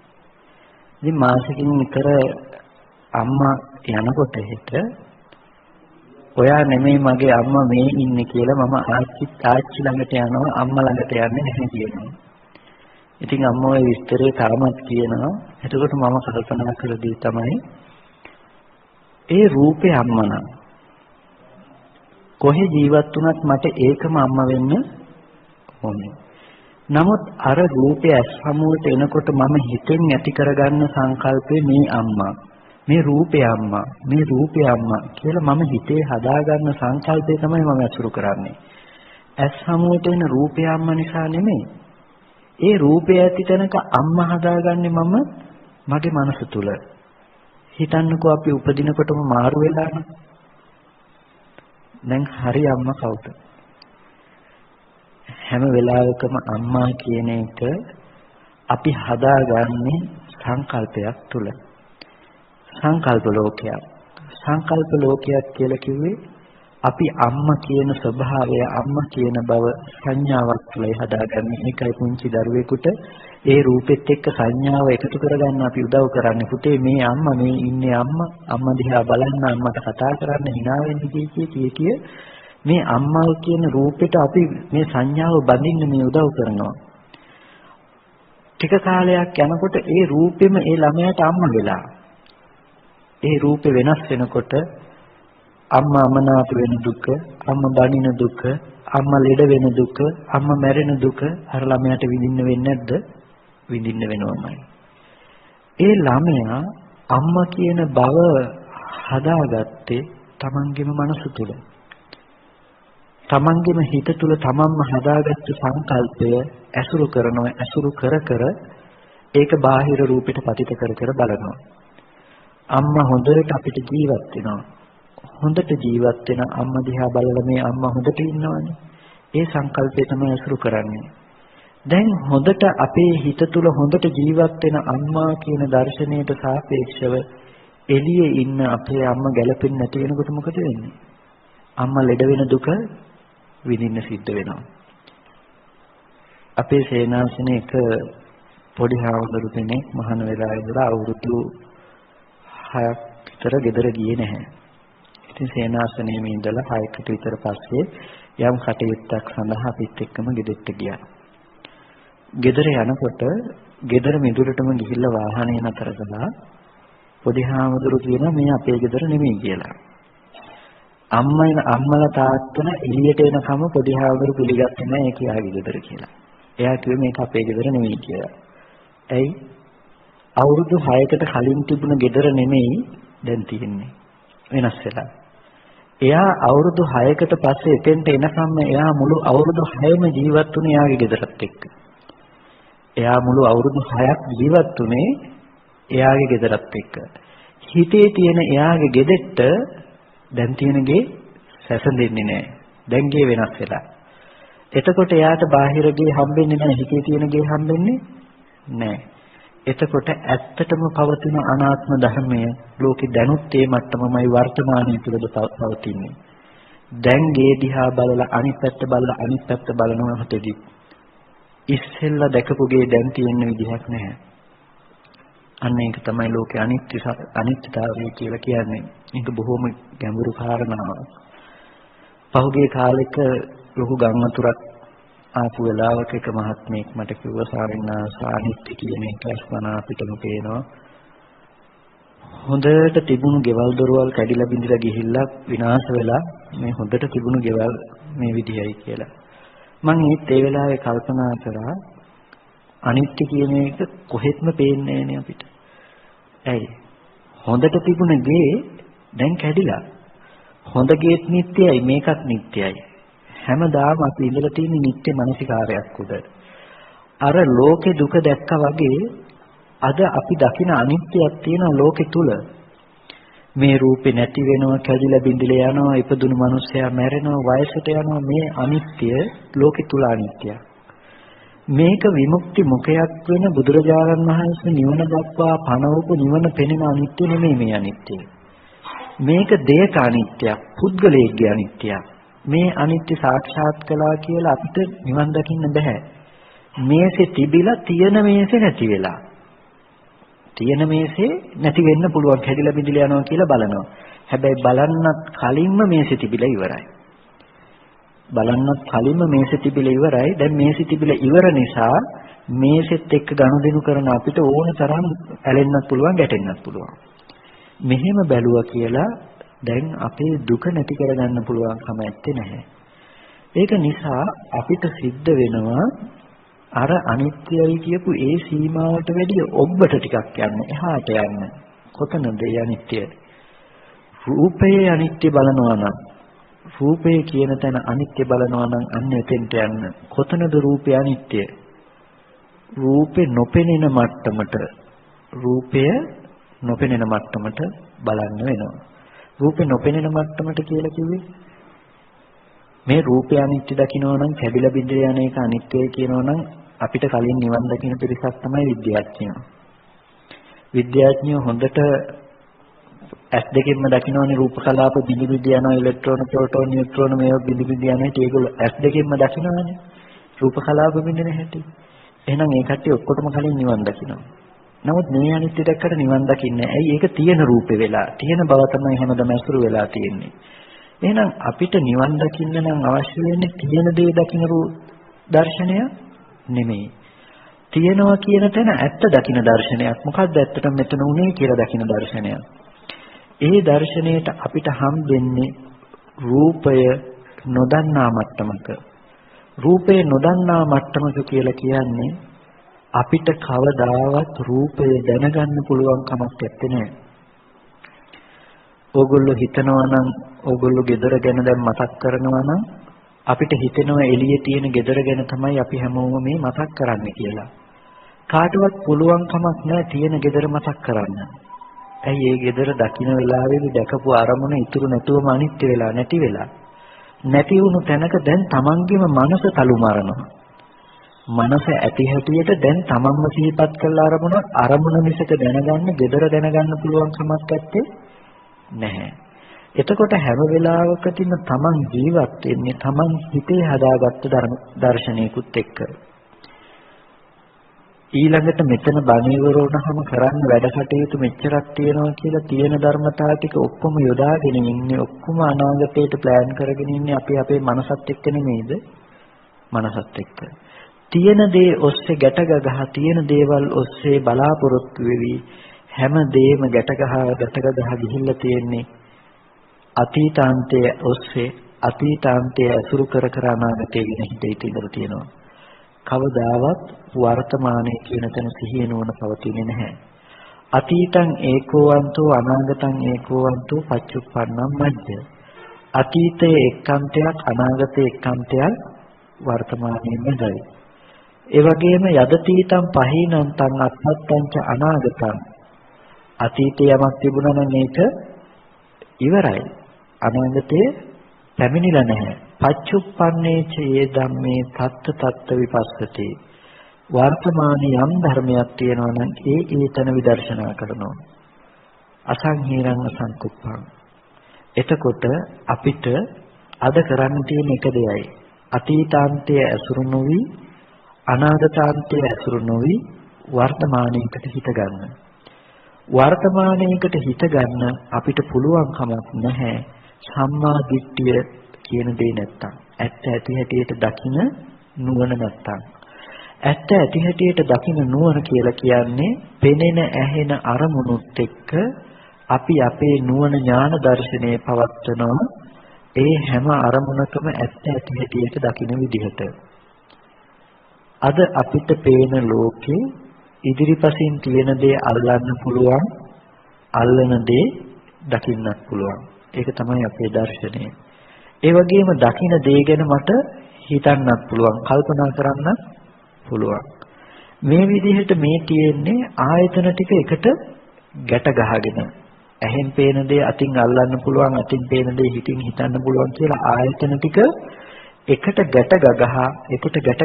ඉතින් මාසෙකින් විතර අම්මා යනකොට හිට ඔයා නෙමෙයි මගේ අම්මා මේ ඉන්නේ කියලා මම ආච්චි ළඟට යනවා අම්මා ළඟට යන්නේ නැහැ කියනවා. ඉතින් අම්මා ওই විස්තරේ තාමත් කියනවා. එතකොට මම කල්පනා කරදී තමයි ඒ රූපේ අම්මා නම් කොහේ ජීවත් වුණත් මට ඒකම අම්මා වෙන්න ඕනේ. නමුත් අර රූපය ඇස් හමුවට එනකොට මම හිතෙන් ඇති කරගන්න සංකල්පේ මේ අම්මා, මේ රූපේ අම්මා, මේ රූපේ අම්මා කියලා මම හිතේ හදාගන්න සංකල්පය තමයි මම අසුරු කරන්නේ. ඇස් හමුවට එන රූපේ අම්මා නිසා නෙමෙයි. ඒ රූපය ඇති තැනක අම්මා හදාගන්නේ මම මගේ මනස තුල. හිතන්නකෝ අපි උපදිනකොටම මාරු වෙලා නම් දැන් හරි අම්මා කවුද? හැම වෙලාවකම අම්මා කියන එක අපි හදාගන්නේ සංකල්පයක් තුල. සංකල්ප ලෝකයක්. සංකල්ප ලෝකයක් කියලා කිව්වේ අපි අම්මා කියන ස්වභාවය, අම්මා කියන බව සංඥාවක් තුලයි හදාගන්නේ. ඒකයි පුංචි දරුවෙකුට ඒ රූපෙත් එක්ක සංඥාව එකතු කරගන්න අපි උදව් කරන්නේ. පුතේ මේ අම්මා, මේ ඉන්නේ අම්මා දිහා බලන්න, අම්මට කතා කරන්න, hina වෙන්න කිය මේ අම්මා කියන රූපෙට අපි මේ සංඥාව බඳින්න මේ උදව් කරනවා. ටික කාලයක් යනකොට ඒ රූපෙම ඒ ළමයාට අම්මා වෙලා. ඒ රූපේ වෙනස් වෙනකොට අම්මා අමනාප වෙන දුක, අම්මා බනින දුක, අම්මා ලෙඩ වෙන දුක, අම්මා මැරෙන දුක අර ළමයාට විඳින්න වෙන්නේ නැද්ද? විඳින්න වෙනවමයි. ඒ ළමයා අම්මා කියන බව හදාගත්තේ තමන්ගේම මනස තුල. තමන්ගේම හිත තුල තමන්ම හදාගත්ත සංකල්පය ඇසුරු කරනවා. ඇසුරු කර කර ඒක බාහිර රූපෙට පතිත කර කර බලනවා. අම්මා හොඳට අපිට ජීවත් වෙනවා. හොඳට ජීවත් වෙන අම්මා දිහා බලලා මේ අම්මා හොඳට ඉන්නවනේ. ඒ සංකල්පය තමයි ඇසුරු කරන්නේ. දැන් හොඳට අපේ හිත තුල හොඳට ජීවත් වෙන අම්මා කියන දර්ශනයට සාපේක්ෂව එළියේ ඉන්න අපේ අම්මා ගැලපෙන්නේ නැති වෙනකොට මොකද වෙන්නේ? අම්මා ලෙඩ වෙන දුක විඳින්න සිද්ධ වෙනවා. අපේ සේනාසනේ එක පොඩි හාමුදුරු කෙනෙක් මහාන වෙලා ඉඳලා අවුරුදු 6ක් විතර ගෙදර ගියේ නැහැ. ඉතින් සේනාසනේ මේ ඉඳලා 6කට විතර පස්සේ යම් කටයුත්තක් සඳහා අපිත් එක්කම ගෙදරට ගියා. ගෙදර යනකොට ගෙදර මිදුලටම ගිහිල්ලා වාහනේ නතර කළා. පොඩි හාමුදුරු කියනවා මේ අපේ ගෙදර නෙමෙයි කියලා. අම්මලා තාත්තලා එළියට එනකම පොඩි හාමුදුරු පිළිගත්තේ නැහැ ඒක යාගේ ගෙදර කියලා. එයා කිව්වේ මේක අපේ ගෙදර නෙමෙයි කියලා. ඇයි? අවුරුදු 6කට කලින් තිබුණ ගෙදර නෙමෙයි දැන් තියෙන්නේ. වෙනස් වෙලා. එයා අවුරුදු 6කට පස්සේ එතෙන්ට එනකම් එයා මුළු අවුරුදු 6ම ජීවත් වුණේ එයාගේ ගෙදරත් එක්ක. එයා මුළු අවුරුදු 6ක් ජීවත් වුණේ එයාගේ ගෙදරත් එක්ක. හිතේ තියෙන එයාගේ ගෙදෙට්ට දැන් තියෙන ගේ සැසඳෙන්නේ නැහැ. දැන් ගේ වෙනස් වෙලා. එතකොට එයාට බාහිර ගේ හම්බෙන්නේ නැහැ. හිතේ තියෙන ගේ හම්බෙන්නේ නැහැ. එතකොට ඇත්තටම පවතින අනාත්ම ධර්මය ලෝකේ දැනුත් ඒ මට්ටමමයි වර්තමානයේ තුලද පවතින්නේ. දැන් ගේ දිහා බලලා අනිත් පැත්ත බලලා අනිත් පැත්ත බලනවා හිතේදී. ඉස්සෙල්ලා දැකපු ගේ දැන් තියෙන විදිහක් නැහැ. අන්න ඒක තමයි ලෝකේ අනිත්‍යතාවය කියලා කියන්නේ. ඒක බොහොම ගැඹුරු කාරණාවක්. පහුගිය කාලෙක ලොකු ගම් වතුරක් ආපු වෙලාවක එක මහත්මයෙක් මට කිව්වා සානිත්‍ය කියන එක අස්පන අපිටම පේනවා. හොඳට තිබුණු ගෙවල් දොරවල් කැඩිලා බිඳිලා ගිහිල්ලා විනාශ වෙලා මේ හොඳට තිබුණු ගෙවල් මේ විදිහයි කියලා. මම ඒ වෙලාවේ කල්පනා කරා අනිත්‍ය කියන එක කොහෙත්ම පේන්නේ නැහැ අපිට. ඇයි? හොඳට තිබුණ ගේ දැන් කැඩිලා. හොඳ ගේත් නිට්ටයයි මේකත් නිට්ටයයි. හැමදාම අපි ඉඳලා තියෙන නිට්ටය මානසිකාරයක් උඩ. අර ලෝකේ දුක දැක්කා වගේ අද අපි දකින අනිත්‍යයක් තියෙන ලෝකෙ තුල. මේ රූපේ නැති වෙනවා, කැඩිලා බිඳිලා යනවා, ඉපදුණු මිනිස්සයා මැරෙනවා, වයසට යනවා. මේ අනිත්‍ය ලෝකෙ තුල අනිත්‍යයක්. මේක විමුක්ති මුඛයක් වෙන බුදුරජාණන් වහන්සේ නිවන දක්වා පනවපු නිවන පෙනෙන අනිත්‍ය නෙමෙයි මේ අනිත්‍ය. මේක දේක අනිත්‍යයක්, පුද්ගලයේ අනිත්‍යයක්. මේ අනිත්‍ය සාක්ෂාත් කළා කියලා අපිට නිවන් දකින්න බෑ. මේසේ තිබිලා තියෙන මේසේ නැති වෙලා. තියෙන මේසේ නැති වෙන්න පුළුවන්, කැඩිලා බිඳිලා යනවා කියලා බලනවා. හැබැයි බලන්නත් කලින්ම මේසේ තිබිලා ඉවරයි. බලන්නත් කලින්ම මේසේ තිබිලා ඉවරයි. දැන් මේසේ තිබිලා ඉවර නිසා මේසෙත් එක්ක ගනුදෙනු කරන අපිට ඕන තරම් ඇලෙන්නත් පුළුවන්, ගැටෙන්නත් පුළුවන්. මෙහෙම බැලුවා කියලා දැන් අපේ දුක නැති කරගන්න පුළුවන් කම ඇත්තේ නැහැ. ඒක නිසා අපිට සිද්ධ වෙනවා අර අනිත්‍යයි කියපු ඒ සීමාවට වැඩිය ඔබට ටිකක් යන්න, එහාට යන්න. කොතනද ඒ අනිත්‍ය? රූපයේ අනිත්‍ය බලනවා නම්, රූපේ කියන තැන අනිත්‍ය බලනවා නම් අන්න එතෙන්ට යන්න. කොතනද රූපය අනිත්‍ය? රූපේ නොපෙනෙන මට්ටමට, රූපය නොපෙනෙන මට්ටමට බලන්න වෙනවා. රූපේ නොපෙනෙන මට්ටමට කියලා කිව්වේ මේ රූපය අනිත්‍ය දකිනවා නම්, කැඩිලා බිඳිලා යන එක අනිත්‍යයි කියනවා නම් අපිට කලින් නිවන් දකින්න පිරිසක් තමයි විද්‍යාඥයෝ. විද්‍යාඥයෝ හොඳට ඇස් දෙකෙන්ම දකින්නෝනේ රූප කලාප බිඳි බිඳි යනවා ඉලෙක්ට්‍රෝන ප්‍රෝටෝන නියුට්‍රෝන මේවා බිඳි බිඳි යනවා ඒගොල්ලෝ ඇස් දෙකෙන්ම දකින්නවානේ රූප කලාප බිඳින හැටි. එහෙනම් ඒ කට්ටිය ඔක්කොටම කලින් නිවන් දකින්නවා. නමුත් මේ අනිත්‍ය දැක්කට නිවන් දකින්නේ ඇයි? ඒක තියෙන රූපේ වෙලා තියෙන බව තමයි හැමදාම අසුරු වෙලා තියෙන්නේ. එහෙනම් අපිට නිවන් දකින්න නම් අවශ්‍ය වෙන්නේ තියෙන දේ දකින්න දර්ශනය නෙමෙයි. තියෙනවා කියන තැන ඇත්ත දකින්න දර්ශනයක්. මොකක්ද ඇත්තටම මෙතන උනේ කියලා දකින්න දර්ශනයක්. ඒ දර්ශනයට අපිට හම්බෙන්නේ රූපය නොදන්නා මට්ටමක. රූපය නොදන්නා මට්ටමක කියලා කියන්නේ අපිට කවදාවත් රූපය දැනගන්න පුළුවන් කමක් නැත්තේ. ඕගොල්ලෝ හිතනවා නම් ඕගොල්ලෝ ගෙදර ගැන දැන් මතක් කරනවා නම් අපිට හිතෙනවා එළියේ තියෙන ගෙදර ගැන තමයි අපි හැමෝම මේ මතක් කරන්නේ කියලා. කාටවත් පුළුවන් කමක් නැහැ තියෙන ගෙදර මතක් කරන්න. ඇයි ඒ ගෙදර දකින්න වෙලාවේදී දැකපු අරමුණ ඉතුරු නැතුවම අනිත්‍ය වෙලා නැති වෙලා. නැති වුණු තැනක දැන් තමන්ගේම මනස තලු මරනවා. මනස ඇති හැටියට දැන් තමන්ම සිහිපත් කළ අරමුණ මිසක දැනගන්න, ගෙදර දැනගන්න පුළුවන් කමක් නැත්තේ නැහැ. එතකොට හැම වෙලාවකදීම තමන් ජීවත් වෙන්නේ තමන් හිතේ හදාගත්ත දර්ශනයකුත් එක්ක. ඊළඟට මෙතන බණීවර වුණාම කරන්න වැඩ කටයුතු මෙච්චරක් තියෙනවා කියලා තියෙන ධර්මතාව ටික ඔක්කොම යොදාගෙන ඉන්නේ ඔක්කොම අනාගතයට ප්ලෑන් කරගෙන ඉන්නේ අපි අපේ මනසත් එක්ක නෙමෙයිද? මනසත් එක්ක. තියෙන දේ ඔස්සේ ගැට ගහ තියෙන දේවල් ඔස්සේ බලාපොරොත්තු වෙවි හැම දෙයක්ම ගැට ගහ ගිහිල්ලා තියෙන්නේ අතීතාන්තයේ ඔස්සේ අතීතාන්තයේ අසුරු කර අනාගතයේ ගැන හිතේ ඉඳලා තියෙනවා. කවදාවත් වර්තමානයේ කියන තැන සිහිය නුවණ පවතින්නේ නැහැ. අතීතං ඒකෝවන්තෝ අනාගතං ඒකෝවන්තෝ පච්චුප්පන්නං මජ්ජ. අතීතයේ එක්කන්තයක් අනාගතයේ එක්කන්තයක් වර්තමානයේ මැදයි. ඒ වගේම යදතීතං පහීනන්තං අත්පත්තං ච අනාගතං. අතීතයේ යමක් තිබුණා නම් ඒක ඉවරයි. අනාගතයේ පැමිණිලා නැහැ. පච්චුප්පන්නේ චේ ධම්මේ තත්ත විපස්සති. වර්තමානයේ යම් ධර්මයක් තියෙනවා නම් ඒ තන විදර්ශනා කරනවා. අසංහීරං අසංකුප්පං. එතකොට අපිට අද කරන්න තියෙන එක දෙයයි. අතීතාන්තයේ ඇසුරු නොවි අනාගතාන්තයේ ඇසුරු නොවි වර්තමානයේකට හිත ගන්න. වර්තමානයේකට හිත ගන්න අපිට පුළුවන් කමක් නැහැ. සම්මා දිට්ඨිය කියන දේ නැත්තම් ඇත්ත ඇති හැටියට දකින නුවණ නැත්තම් ඇත්ත ඇති හැටියට දකින නුවණ කියලා කියන්නේ පෙනෙන ඇහෙන අරමුණුත් එක්ක අපි අපේ නුවණ ඥාන දර්ශනය පවත්වනවා ඒ හැම අරමුණකම ඇත්ත ඇති හැටියට දකින විදිහට. අද අපිට පේන ලෝකේ ඉදිරිපසින් තියෙන දේ අල්ලන්න පුළුවන් අල්ලන දේ දකින්නත් පුළුවන්. ඒක තමයි අපේ දර්ශනය. ඒ වගේම දකින්න දේ ගැන මට හිතන්නත් පුළුවන්, කල්පනා කරන්නත් පුළුවන්. මේ විදිහට මේ තියෙන්නේ ආයතන ටික එකට ගැට ගහගෙන. ඇහෙන් පේන දේ අතින් අල්ලන්න පුළුවන්, අතින් පේන දේ හිතින් හිතන්න පුළුවන් කියලා ආයතන ටික එකට ගැට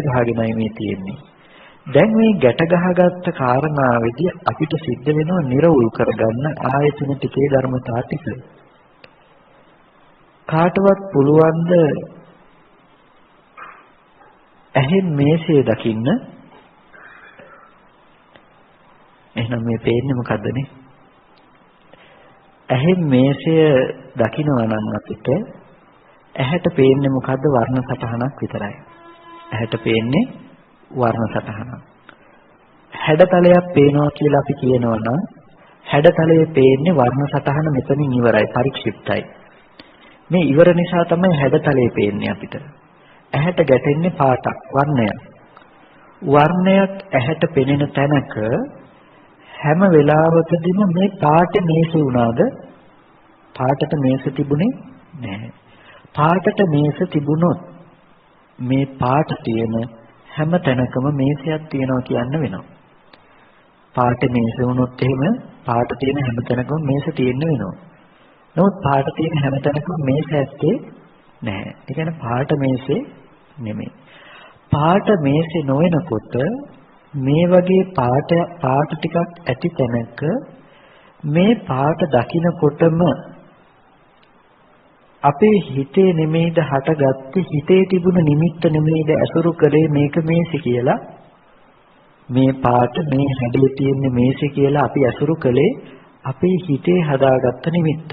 ගහගෙනයි මේ තියෙන්නේ. දැන් මේ ගැට ගහගත්ත කාරණාවේදී අපිට සිද්ධ වෙනවා නිර්වුල් කරගන්න ආයතන ටිකේ ධර්මතා ටික. කාටවත් පුළුවන්ද ඇහෙන් මේසේ දකින්න? එහෙනම් මේ පේන්නේ මොකද්දනේ? ඇහෙන් මේසය දකිනවා නම් අපිට ඇහැට පේන්නේ මොකද්ද? වර්ණ සටහනක් විතරයි. ඇහැට පේන්නේ වර්ණ සටහනක්. හැඩතලයක් පේනවා කියලා අපි කියනවා නම් හැඩතලයේ පේන්නේ වර්ණ සටහන මෙතනින් ඉවරයි, පරික්ෂිප්තයි. මේ ඉවර නිසා තමයි හැඩතලයේ පේන්නේ අපිට. ඇහැට ගැටෙන්නේ පාටක්, වර්ණයක්. වර්ණයක් ඇහැට පෙනෙන තැනක හැම වෙලාවකදීම මේ පාට මේසෙ වුණාද? පාටට මේසෙ තිබුණේ නැහැ. පාටට මේසෙ තිබුණොත් මේ පාට තියෙන හැම තැනකම මේසයක් තියෙනවා කියන්න වෙනවා. පාට මේසෙ වුණොත් එහෙම පාට තියෙන හැම තැනකම මේසෙ තියෙන්න වෙනවා. නමුත් පාට තියෙන හැම තැනකම මේස ඇත්තේ නැහැ. ඒ කියන්නේ පාට මේසේ නෙමෙයි. පාට මේසේ නොවනකොට මේ වගේ පාට ටිකක් ඇති තැනක මේ පාට දකින්නකොටම අපේ හිතේ නෙමෙයිද හටගත්තේ හිතේ තිබුණ නිමිත්ත නෙමෙයිද අසුරු කරේ මේක මේසි කියලා මේ පාට මේ හැඩේ තියෙන මේසි කියලා අපි අසුරු කළේ අපේ හිතේ හදාගත්ත නිමිත්ත.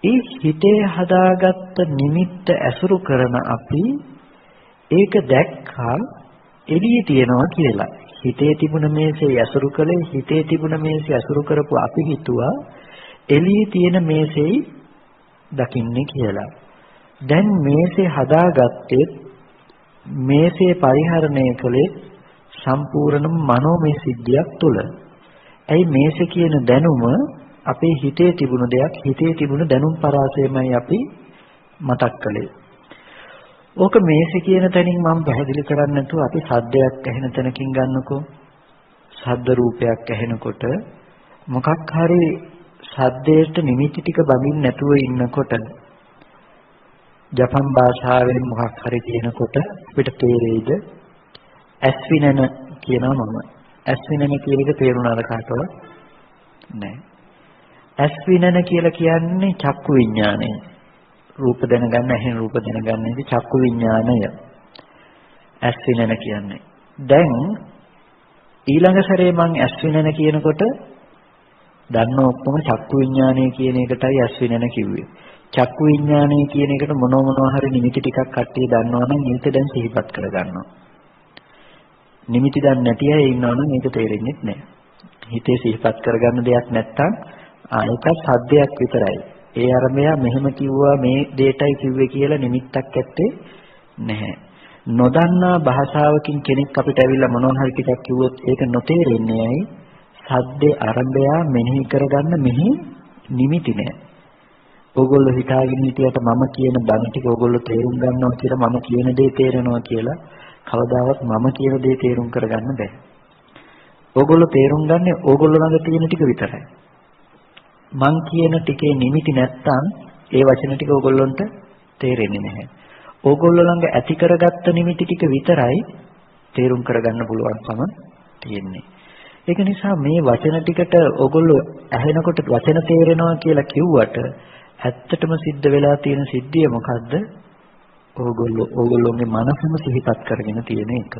ඒ හිතේ හදාගත්ත නිමිත්ත අසුරු කරන අපි ඒක දැක්කා එළියේ තියනවා කියලා. හිතේ තිබුණ මේසේ අසුරු කළේ හිතේ තිබුණ මේසේ අසුරු කරපු අපි හිතුවා එළියේ තියෙන මේසෙයි දකින්නේ කියලා. දැන් මේසේ හදාගත්තේ මේසේ පරිහරණය කළේ සම්පූර්ණ මනෝමය සිද්ධියක් තුළ. ඇයි මේසේ කියන දැනුම අපේ හිතේ තිබුණ දෙයක් හිතේ තිබුණ දැනුම් පරාසයමයි අපි මතක් කළේ. ඕක මේසේ කියන තැනින් මම පැහැදිලි කරන්න නැතුව අපි සද්දයක් ඇහෙන තැනකින් ගන්නකෝ. ශබ්ද රූපයක් ඇහෙනකොට මොකක් හරි සද්දයට නිමිති ටික බඳින්න නැතුව ඉන්නකොට ජපන් භාෂාවෙන් මොකක් හරි කියනකොට අපිට තේරෙයිද ඇස්විනන කියනවා මම. ඇස්විනන කියන එක තේරුණාද කාටවත්? නැහැ. ඇස්විනන කියලා කියන්නේ චක්කු විඥානය. රූප දැනගන්න ඇහෙන රූප දැනගන්න ඉති චක්කු විඥානය. ඇස්විනන කියන්නේ. දැන් ඊළඟ සැරේ මං ඇස්විනන කියනකොට දන්න ඔක්කොම චක්කු විඥානය කියන එකටයි ඇස්විනන කිව්වේ. චක්කු විඥානය කියන එකට මොනවා හරි නිමිති ටිකක් කට්ටිය දන්නවනම් ඒක දැන් සිහිපත් කරගන්නවා. නිමිති දන්නේ නැති අය ඉන්නවනම් මේක තේරෙන්නේ නැහැ. හිතේ සිහිපත් කරගන්න දෙයක් නැත්තම් ඒක සද්දයක් විතරයි. ඒ අරමයා මෙහෙම කිව්වා මේ දෙයටයි කිව්වේ කියලා නිමිත්තක් ඇත්තේ නැහැ. නොදන්නා භාෂාවකින් කෙනෙක් අපිට ඇවිල්ලා මොනවා හරි ටිකක් කිව්වොත් ඒක නොතේරෙන්නේ ඇයි? සද්දේ අරඹයා මෙනෙහි කරගන්න මෙහි නිමිති නැහැ. ඕගොල්ලෝ හිතාගෙන හිටියට මම කියන බණ ටික ඕගොල්ලෝ තේරුම් ගන්නවා කියලා මම කියන දේ තේරෙනවා කියලා කවදාවත් මම කියන දේ තේරුම් කරගන්න බෑ. ඕගොල්ලෝ තේරුම් ගන්නේ ඕගොල්ලෝ ළඟ තියෙන ටික විතරයි. මං කියන ටිකේ නිමිති නැත්තම් ඒ වචන ටික ඕගොල්ලොන්ට තේරෙන්නේ නැහැ. ඕගොල්ලෝ ළඟ ඇති කරගත්ත නිමිති ටික විතරයි තේරුම් කරගන්න පුළුවන්කම තියෙන්නේ. ඒක නිසා මේ වචන ටිකට ඕගොල්ලෝ ඇහෙනකොට වචන තේරෙනවා කියලා කිව්වට ඇත්තටම සිද්ධ වෙලා තියෙන සිද්ධිය මොකද්ද? ඕගොල්ලෝගේ මනසම සිහිපත් කරගෙන තියෙන එක.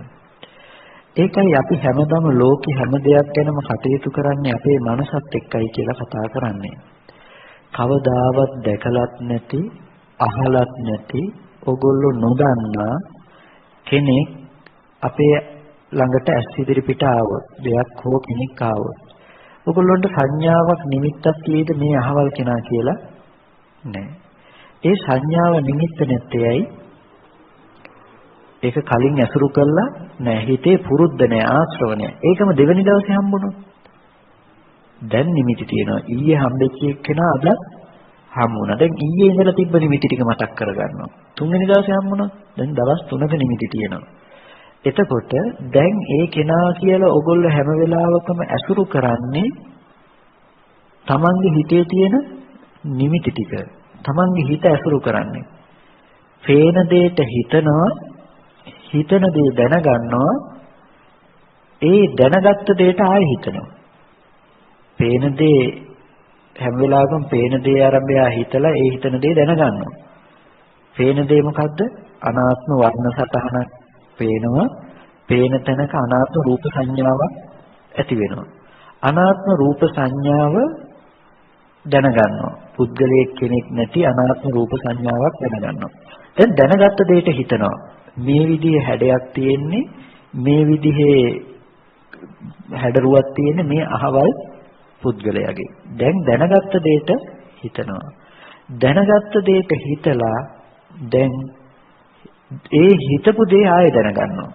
ඒකයි අපි හැමදාම ලෝකේ හැම දෙයක් ගැනම කටයුතු කරන්නේ අපේ මනසත් එක්කයි කියලා කතා කරන්නේ. කවදාවත් දැකලත් නැති, අහලත් නැති, ඕගොල්ලෝ නොදන්නා කෙනෙක් අපේ ළඟට ඇස් ඉදිරි පිට ආවොත්, දෙයක් හෝ කෙනෙක් ආවොත්, ඕගොල්ලන්ට සංඥාවක් නිමිත්තක් තියෙද මේ අහවල් කෙනා කියලා? නැහැ. ඒ සංඥාව නිමිත්ත නැත්තේයි ඒක කලින් ඇසුරු කළා නෑ, හිතේ පුරුද්ද නෑ, ආශ්‍රව නෑ. ඒකම දෙවෙනි දවසේ හම්බුණා. දැන් නිමිති තියෙනවා. ඊයේ හම්බෙච්ච එක්කෙනා අද හම්බුණා. දැන් ඊයේ ඉඳලා තිබ්බ නිමිති ටික මතක් කරගන්නවා. තුන්වෙනි දවසේ හම්බුණා. දැන් දවස් 3ක නිමිති තියෙනවා. එතකොට දැන් ඒ කෙනා කියලා ඔයගොල්ලෝ හැම වෙලාවකම ඇසුරු කරන්නේ තමන්ගේ හිතේ තියෙන නිමිති ටික. තමන්ගේ හිත ඇසුරු කරන්නේ. පේන දෙයට හිතනවා, හිතන දේ දැනගන්නවා, ඒ දැනගත්ත දෙයට ආයෙ හිතනවා. පේන දේ හැම වෙලාවකම පේන දේ ආරම්භය හිතලා ඒ හිතන දේ දැනගන්නවා. පේන දේ මොකද්ද? අනාත්ම වර්ණ සටහනක් පේනවා. පේන තැනක අනාත්ම රූප සංඥාවක් ඇති වෙනවා. අනාත්ම රූප සංඥාව දැනගන්නවා. පුද්ගලයෙක් කෙනෙක් නැති අනාත්ම රූප සංඥාවක් දැනගන්නවා. දැන් දැනගත්ත දෙයට හිතනවා. මේ විදිහේ හැඩයක් තියෙන්නේ, මේ විදිහේ හැඩරුවක් තියෙන්නේ මේ අහවල් පුද්ගලයාගේ. දැන් දැනගත්ත දෙයට හිතනවා. දැනගත්ත දෙයට හිතලා දැන් ඒ හිතපු දේ ආයෙ දැනගන්නවා.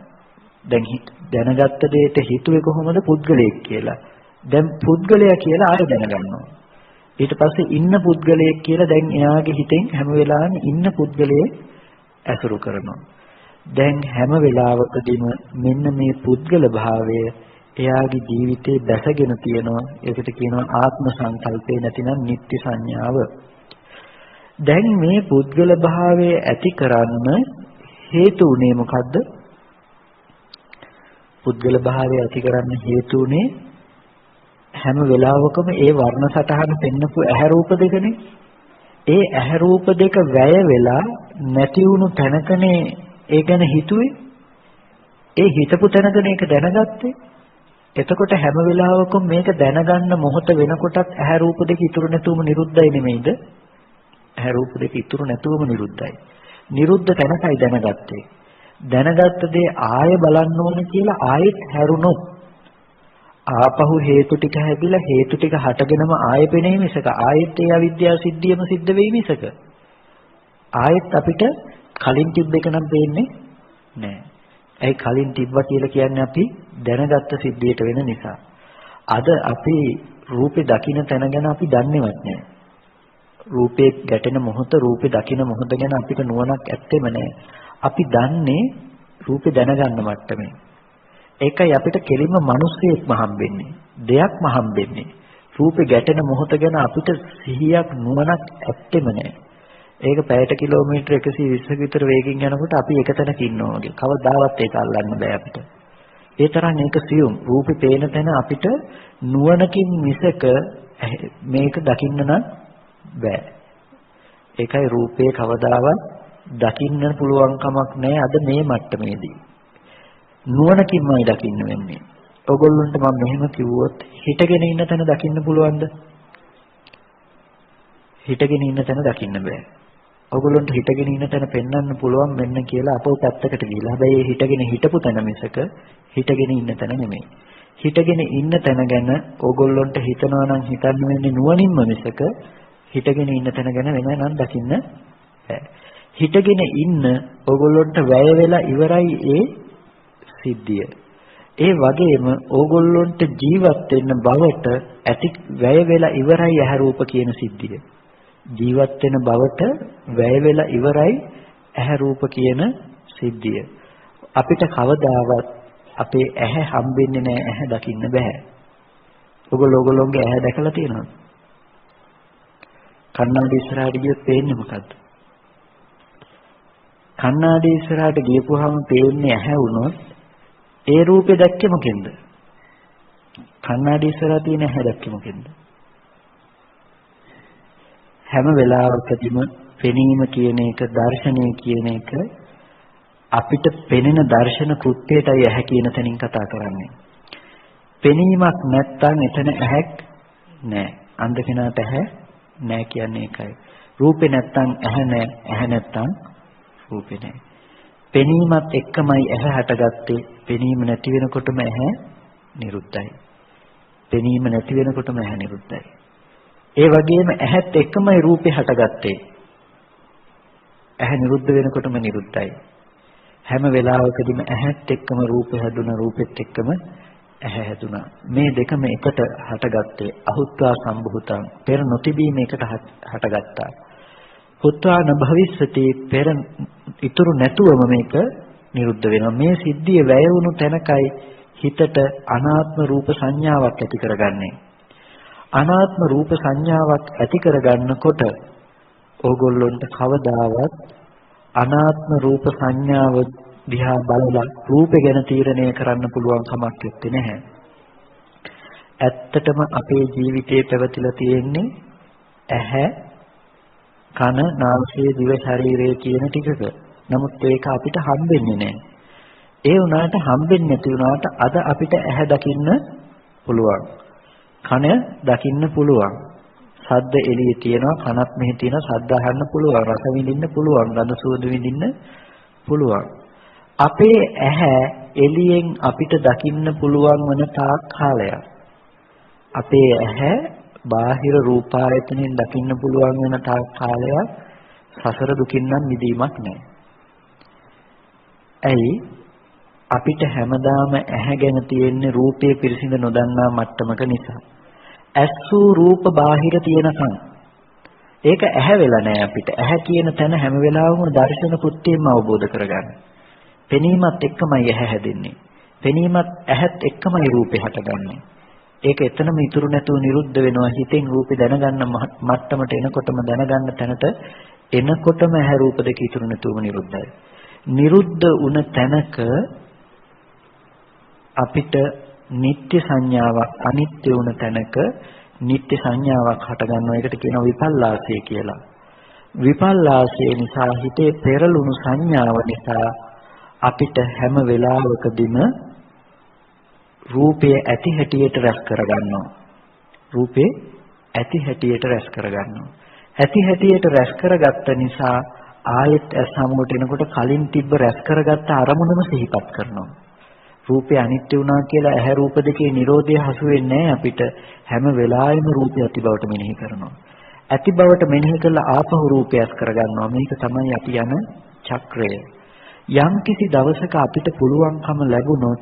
දැන් දැනගත්ත දෙයට හිතුවේ කොහොමද? පුද්ගලයෙක් කියලා. දැන් පුද්ගලයා කියලා ආයෙ දැනගන්නවා. ඊට පස්සේ ඉන්න පුද්ගලයෙක් කියලා දැන් එයාගේ හිතෙන් හැම වෙලාවෙම ඉන්න පුද්ගලයෙක් ඇසුරු කරනවා. දැන් හැම වෙලාවකදීම මෙන්න මේ පුද්ගල භාවය එයාගේ ජීවිතේ දැසගෙන තියෙනවා. ඒකට කියනවා ආත්ම සංකල්පේ නැතිනම් නිත්‍ය සංඥාව. දැන් මේ පුද්ගල භාවය ඇති කරන්න හේතු උනේ මොකද්ද? පුද්ගල භාවය ඇති කරන්න හේතු උනේ හැම වෙලාවකම ඒ වර්ණ සටහන පෙන්නපු ඇහැ රූප දෙකනේ. ඒ ඇහැ රූප දෙක වැය වෙලා නැති වුණු තැනකනේ ඒ ගැන හිතුවේ. ඒ හිතපු තැනකනේ ඒක දැනගත්තේ. එතකොට හැම වෙලාවකම මේක දැනගන්න මොහොත වෙනකොටත් ඇහැ රූප දෙක ඉතුරු නැතුවම නිරුද්ධයි නෙමෙයිද? ඇහැ රූප දෙක ඉතුරු නැතුවම නිරුද්ධයි. නිරුද්ධ තැනකයි දැනගත්තේ. දැනගත්ත දේ ආය බලන්න ඕනේ කියලා ආයෙත් හැරුණොත් ආපහු හේතු ටික හැදිලා හේතු ටික හටගෙනම ආයෙ පෙනේ මිසක ආයෙත් ඒ අවිද්‍යාව සිද්ධියම සිද්ධ වෙයි මිසක ආයෙත් අපිට කලින් තිබ්බ එක නම් පේන්නේ නැහැ. ඒ කලින් තිබ්බා කියලා කියන්නේ අපි දැනගත්ත සිද්ධියට වෙන නිසා. අද අපි රූපේ දකින්න තැන ගැන අපි දන්නේවත් නැහැ. රූපේ ගැටෙන මොහොත රූපේ දකින්න මොහොත ගැන අපිට නුවණක් ඇත්තෙම නැහැ. අපි දන්නේ රූපේ දැනගන්න මට්ටමේ. ඒකයි අපිට කෙලින්ම මිනිස්සෙක්ම හම්බෙන්නේ. දෙයක්ම හම්බෙන්නේ. රූපේ ගැටෙන මොහොත ගැන අපිට සිහියක් නුවණක් ඇත්තෙම නැහැ. ඒක පැයට කිලෝමීටර් 120ක විතර වේගෙන් යනකොට අපි එක තැනක ඉන්නවා වගේ. කවදාවත් ඒක අල්ලන්න බෑ අපිට. ඒ තරම් මේක සියුම්. රූපේ පේන තැන අපිට නුවණකින් මිසක මේක දකින්න නම් බෑ. ඒකයි රූපේ කවදාවත් දකින්න පුළුවන් කමක් නැහැ අද මේ මට්ටමේදී. නුවණකින්මයි දකින්න වෙන්නේ. ඔයගොල්ලන්ට මම මෙහෙම කිව්වොත් හිටගෙන ඉන්න තැන දකින්න පුළුවන්ද? හිටගෙන ඉන්න තැන දකින්න බෑ. ඔයගොල්ලන්ට හිටගෙන ඉන්න තැන පෙන්වන්න පුළුවන් මෙන්න කියලා අපෝ පැත්තකට ගිහලා. හැබැයි හිටගෙන හිටපු තැන මිසක හිටගෙන ඉන්න තැන නෙමෙයි. හිටගෙන ඉන්න තැන ගැන ඔයගොල්ලන්ට හිතනවා නම් හිතන්න වෙන්නේ නුවණින්ම මිසක හිටගෙන ඉන්න තැන ගැන වෙන නම් දකින්න බෑ. හිටගෙන ඉන්න ඔයගොල්ලන්ට වැය වෙලා ඉවරයි ඒ සිද්ධිය. ඒ වගේම ඕගොල්ලොන්ට ජීවත් වෙන්න බවට ඇති වැය වෙලා ඉවරයි ඇහැ රූප කියන සිද්ධිය. ජීවත් වෙන බවට වැය වෙලා ඉවරයි ඇහැ රූප කියන සිද්ධිය. අපිට කවදාවත් අපේ ඇහැ හම්බෙන්නේ නැහැ, ඇහැ දකින්න බෑ. ඔයගොල්ලෝගේ ඇහැ දැකලා තියෙනවද? කණ්ණාඩි ඉස්සරහට ගියොත් පේන්නේ මොකද්ද? කණ්ණාඩි ඉස්සරහට ගියපුවාම පේන්නේ ඇහැ වුණොත් ඒ රූපේ දැක්කේ මොකෙන්ද? කණ්ණාඩි ඉස්සරහා තියෙන ඇහැ දැක්කේ මොකෙන්ද? හැම වෙලාවකදීම පෙනීම කියන එක, දර්ශනය කියන එක අපිට පෙනෙන දර්ශන කෘත්‍යයටයි ඇහැ කියන තැනින් කතා කරන්නේ. පෙනීමක් නැත්තම් එතන ඇහැක් නැහැ. අන්ධ කෙනාට ඇහැ නැහැ කියන්නේ ඒකයි. රූපේ නැත්තම් ඇහැ නැහැ, ඇහැ නැත්තම් රූපේ නැහැ. පෙනීමත් එක්කමයි ඇහැ හටගත්තේ. පෙනීම නැති වෙනකොටම ඇහැ නිරුද්ධයි. පෙනීම නැති වෙනකොටම ඇහැ නිරුද්ධයි. ඒ වගේම ඇහත් එක්කමයි රූපේ හටගත්තේ. ඇහැ නිරුද්ධ වෙනකොටම නිරුද්ධයි. හැම වෙලාවකදීම ඇහත් එක්කම රූපේ හැදුනා, රූපෙත් එක්කම ඇහැ හැදුනා. මේ දෙකම එකට හටගත්තේ අහුත්වා සම්භූතං. පෙර නොතිබී මේකට හටගත්තා. පුත්වා නභවිස්සති, පෙර ඉතුරු නැතුවම මේක නිරුද්ධ වෙනවා. මේ සිද්ධිය වැය වුණු තැනකයි හිතට අනාත්ම රූප සංඥාවක් ඇති කරගන්නේ. අනාත්ම රූප සංඥාවක් ඇති කරගන්නකොට ඕගොල්ලොන්ට කවදාවත් අනාත්ම රූප සංඥාව දිහා බලලා රූපේ ගැන තීරණය කරන්න පුළුවන් කමක් නැහැ. ඇත්තටම අපේ ජීවිතේ පැවතිලා තියෙන්නේ ඇහැ, කන, නාසය, දිව, ශරීරය කියන ටිකක. නමුත් ඒක අපිට හම්බෙන්නේ නැහැ. ඒ වුණාට හම්බෙන්නේ නැති වුණාට අද අපිට ඇහැ දකින්න පුළුවන්. කන දකින්න පුළුවන්. ශබ්ද එළියේ තියෙනවා, කනත් මෙහි තියෙනවා, ශබ්ද අහන්න පුළුවන්, රස විඳින්න පුළුවන්, ගඳ සුවඳ විඳින්න පුළුවන්. අපේ ඇහැ එළියෙන් අපිට දකින්න පුළුවන් වන තාක් කාලයක් අපේ ඇහැ බාහිර රූපායතනෙන් දකින්න පුළුවන් වෙන තාක් කාලයක් සසර දුකින් නම් මිදීමක් නැහැ. ඇයි? අපිට හැමදාම ඇහැ ගැන තියෙන්නේ රූපේ පිරිසිඳ නොදන්නා මට්ටමක නිසා. ඇස්සු රූප බාහිර තියෙනකන් ඒක ඇහැ වෙලා නැහැ අපිට. ඇහැ කියන තැන හැම වෙලාවෙම දර්ශන කෘත්‍යයෙන්ම අවබෝධ කරගන්න. පෙනීමත් එක්කමයි ඇහැ හැදෙන්නේ. පෙනීමත් ඇහත් එක්කමයි රූපේ හටගන්නේ. ඒක එතනම ඉතුරු නැතුව නිරුද්ධ වෙනවා. හිතෙන් රූපේ දැනගන්න මට්ටමට එනකොටම දැනගන්න තැනට එනකොටම ඇහැ රූප දෙක ඉතුරු නැතුවම නිරුද්ධයි. නිරුද්ධ වුණ තැනක අපිට නිත්‍ය සංඥාවක් අනිත්‍ය වුණ තැනක නිත්‍ය සංඥාවක් හට ගන්නවා. ඒකට කියනවා විපල්ලාසය කියලා. විපල්ලාසය නිසා හිතේ පෙරළුණු සංඥාව නිසා අපිට හැම වෙලාවකදීම රූපය ඇති හැටියට රැස් කරගන්නවා. රූපේ ඇති හැටියට රැස් කරගන්නවා. ඇති හැටියට රැස් කරගත්ත නිසා ආයෙත් සමුවට එනකොට කලින් තිබ්බ රැස් කරගත්ත අරමුණම සිහිපත් කරනවා. රූපේ අනිත්‍ය වුණා කියලා ඇහැ රූප දෙකේ Nirodha හසු වෙන්නේ නැහැ අපිට. හැම වෙලාවෙම රූපය ඇති බවට මෙනෙහි කරනවා. ඇති බවට මෙනෙහි කළා ආපහු රූපයස් කරගන්නවා. මේක තමයි අපි යන චක්‍රය. යම් කිසි දවසක අපිට පුළුවන්කම ලැබුණොත්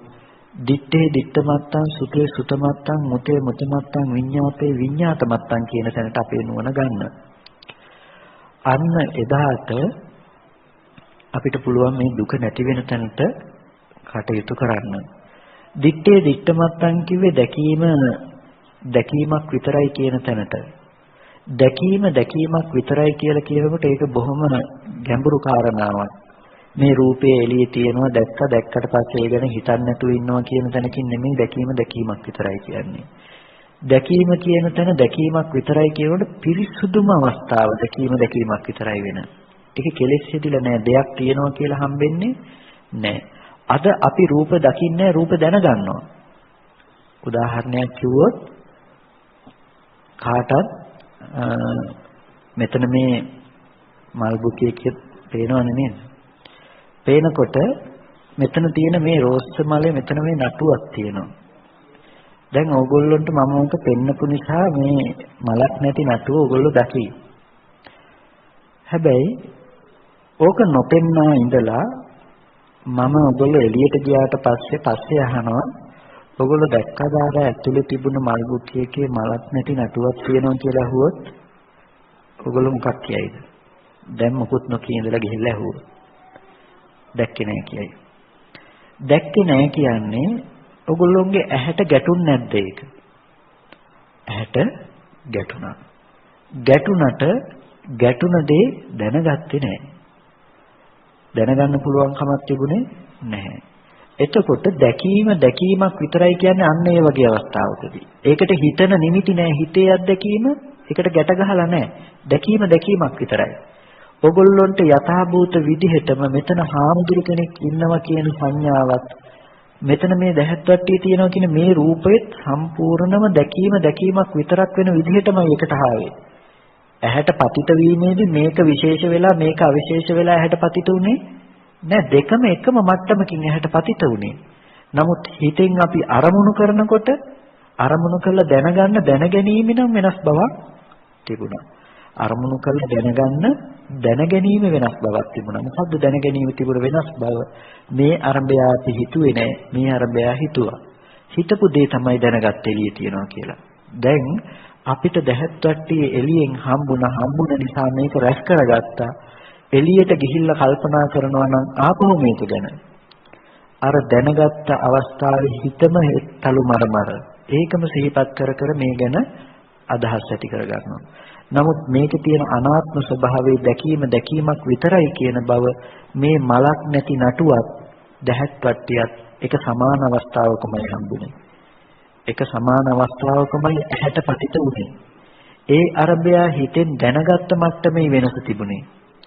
දිත්තේ දිත්තමත්තං සුතේ සුතමත්තං මුතේ මුතමත්තං විඤ්ඤාතේ විඤ්ඤාතමත්තං කියන තැනට අපේ නුවණ ගන්න. අන්න එදාට අපිට පුළුවන් මේ දුක නැති වෙන තැනට කටයුතු කරන්න. දිත්තේ දිත්තමත්තං කිව්වේ දැකීමක් විතරයි කියන තැනට. දැකීමක් විතරයි කියලා කියනකොට ඒක බොහොම ගැඹුරු කාරණාවක්. මේ රූපයේ එළියේ තියෙනවා දැක්කට පස්සේ ඒ ගැන හිතන්නේ නැතුව ඉන්නවා කියන තැනකින් නෙමෙයි දැකීමක් විතරයි කියන්නේ. දැකීම කියන තැන දැකීමක් විතරයි කියනකොට පිරිසුදුම අවස්ථාව දැකීමක් විතරයි වෙන. ඒක කෙලෙස් හිතිලා නෑ දෙයක් තියෙනවා කියලා හම්බෙන්නේ නෑ. අද අපි රූප දකින්නේ රූප දැනගන්නවා. උදාහරණයක් කිව්වොත් කාටත් මෙතන මේ මල් බුකේක පේනවනේ නේද? පේනකොට මෙතන තියෙන මේ රෝස් මලේ මෙතන මේ නටුවක් තියෙනවා. දැන් ඕගොල්ලන්ට මම උන්ට පෙන්නපු නිසා මේ මලක් නැති නටුව ඕගොල්ලෝ දකි. හැබැයි ඕක නොපෙන්නා ඉඳලා මම ඔයගොල්ලෝ එළියට ගියාට පස්සේ අහනවා ඔයගොල්ලෝ දැක්කද අර ඇතුලේ තිබුණ මල් බුක්කියකේ මලක් නැති නටුවක් තියෙනවා කියලා අහුවොත් ඔයගොල්ලෝ මොකක් කියයිද? දැන් මොකුත් නොකිය ඉඳලා ගිහිල්ලා අහුවොත් දැක්කේ නැහැ කියයි. දැක්කේ නැහැ කියන්නේ ඔයගොල්ලෝගේ ඇහැට ගැටුන්නේ නැද්ද ඒක? ඇහැට ගැටුණා. ගැටුණ දේ දැනගත්තේ නැහැ. දැනගන්න පුළුවන් කමක් තිබුණේ නැහැ. එතකොට දැකීමක් විතරයි කියන්නේ අන්න ඒ වගේ අවස්ථාවකදී. ඒකට හිතන නිමිති නැහැ. හිතේ අත්දැකීම ඒකට ගැට ගහලා නැහැ. දැකීමක් විතරයි. ඔගොල්ලොන්ට යථාභූත විදිහටම මෙතන හාමුදුරු කෙනෙක් ඉන්නවා කියන සංඥාවත් මෙතන මේ දැහැත්වට්ටිය තියෙනවා කියන මේ රූපෙත් සම්පූර්ණම දැකීමක් විතරක් වෙන විදිහටමයි එකට ආවේ. ඇහැට පතිත වීමේදී මේක විශේෂ වෙලා මේක අවිශේෂ වෙලා ඇහැට පතිත උනේ නෑ. දෙකම එකම මට්ටමකින් ඇහැට පතිත උනේ. නමුත් හිතෙන් අපි අරමුණු කරනකොට අරමුණු කරලා දැනගැනීම නම් වෙනස් බවක් තිබුණා. අරමුණු කරලා දැනගැනීම වෙනස් බවක් තිබුණා. මොකද්ද දැනගැනීම තිබුණ වෙනස් බව? මේ අරඹය අපි හිතුවේ නෑ. මේ අරඹය හිතුවා. හිතපු දේ තමයි දැනගත්තේ එළියේ තියනවා කියලා. දැන් අපිට දැහැත්වට්ටිය එළියෙන් හම්බුණ නිසා මේක රැස් කරගත්තා. එළියට ගිහිල්ලා කල්පනා කරනවා නම් ආපහු මේක ගැන. අර දැනගත්ත අවස්ථාවේ හිතම තලු මරමර. ඒකම සිහිපත් කර මේ ගැන අදහස් ඇති කරගන්නවා. නමුත් මේකේ තියෙන අනාත්ම ස්වභාවයේ දැකීමක් විතරයි කියන බව මේ මලක් නැති නටුවත් දැහැත්වට්ටියත් එක සමාන අවස්ථාවකමයි හම්බුනේ. එක සමාන අවස්ථාවකමයි ඇහැට පතිත වුනේ. ඒ අරබයා හිතෙන් දැනගත්ත මට්ටමේ වෙනස තිබුණේ.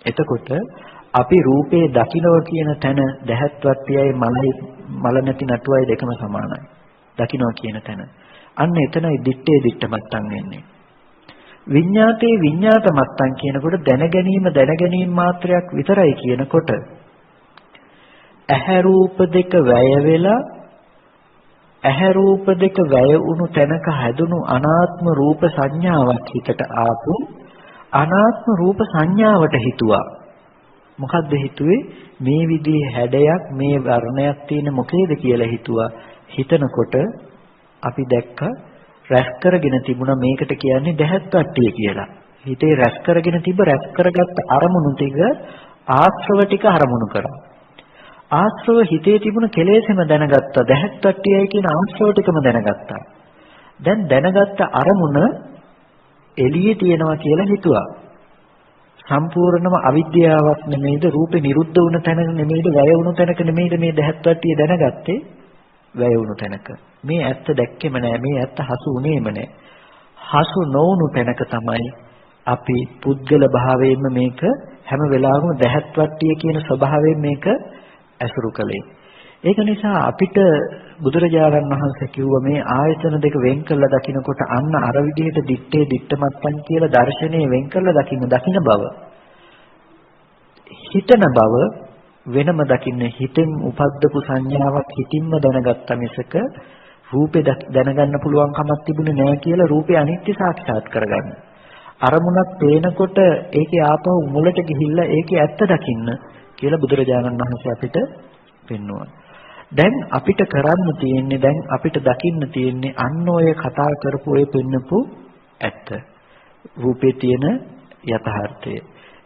එතකොට අපි රූපේ දකින්නවා කියන තැන දැහැත්වට්ටියයි මල නැති නටුවයි දෙකම සමානයි. දකින්නවා කියන තැන. අන්න එතනයි දිත්තේ දිත්ත මත්තන් වෙන්නේ. විඤ්ඤාතේ විඤ්ඤාත මත්තන් කියනකොට දැනගැනීම මාත්‍රයක් විතරයි කියනකොට ඇහැ රූප දෙක වැය වෙලා ඇහැ රූප දෙක වැය වුණු තැනක හැදුණු අනාත්ම රූප සංඥාවක් හිතට ආපු අනාත්ම රූප සංඥාවට හිතුවා. මොකද්ද හිතුවේ? මේ විදිහේ හැඩයක් මේ වර්ණයක් තියෙන මොකේද කියලා හිතුවා. හිතනකොට අපි දැක්ක රැස් කරගෙන තිබුණා මේකට කියන්නේ දැහැත්වට්ටිය කියලා. හිතේ රැස් කරගෙන රැස් කරගත්ත අරමුණු ටික ආශ්‍රව ටික අරමුණු කරා. ආශ්‍රව හිතේ තිබුණ කෙලෙසෙම දැනගත්තා. දැහැත්වට්ටියයි කියන ආශ්‍රව ටිකම දැනගත්තා. දැන් දැනගත්ත අරමුණ එළියේ තියෙනවා කියලා හිතුවා. සම්පූර්ණම අවිද්‍යාවක් නෙමෙයිද? රූපේ නිරුද්ධ වුණ තැන නෙමෙයිද? වැය වුණු තැනක නෙමෙයිද මේ දැහැත්වට්ටිය දැනගත්තේ? වැය වුණු තැනක. මේ ඇත්ත දැක්කෙම නෑ. මේ ඇත්ත හසු වුණේම නෑ. හසු නොවුණු තැනක තමයි අපි පුද්ගල භාවයෙන්ම මේක හැම වෙලාවෙම දැහත් වට්ටිය කියන ස්වභාවයෙන් මේක ඇසුරු කළේ. ඒක නිසා අපිට බුදුරජාණන් වහන්සේ කිව්ව මේ ආයතන දෙක වෙන් කරලා දකිනකොට අන්න අර විදිහට දිත්තේ දිත්තමත්තන් කියලා දර්ශනේ වෙන් කරලා දකින බව. හිතන බව වෙනම දකින්න හිතෙන් උපද්දපු සංඥාවක් හිතින්ම දැනගත්ත මිසක රූපේ දැනගන්න පුළුවන් කමක් තිබුණේ නැහැ කියලා රූපේ අනිත්‍ය සාක්ෂාත් කරගන්න. අරමුණක් පේනකොට ඒකේ ආපහු මුලට ගිහිල්ලා ඒකේ ඇත්ත දකින්න කියලා බුදුරජාණන් වහන්සේ අපිට පෙන්වුවා. දැන් අපිට කරන්න තියෙන්නේ දැන් අපිට දකින්න තියෙන්නේ අන්න ඔය කතා කරපු ඔය පෙන්නපු ඇත්ත. රූපේ තියෙන යථාර්ථය.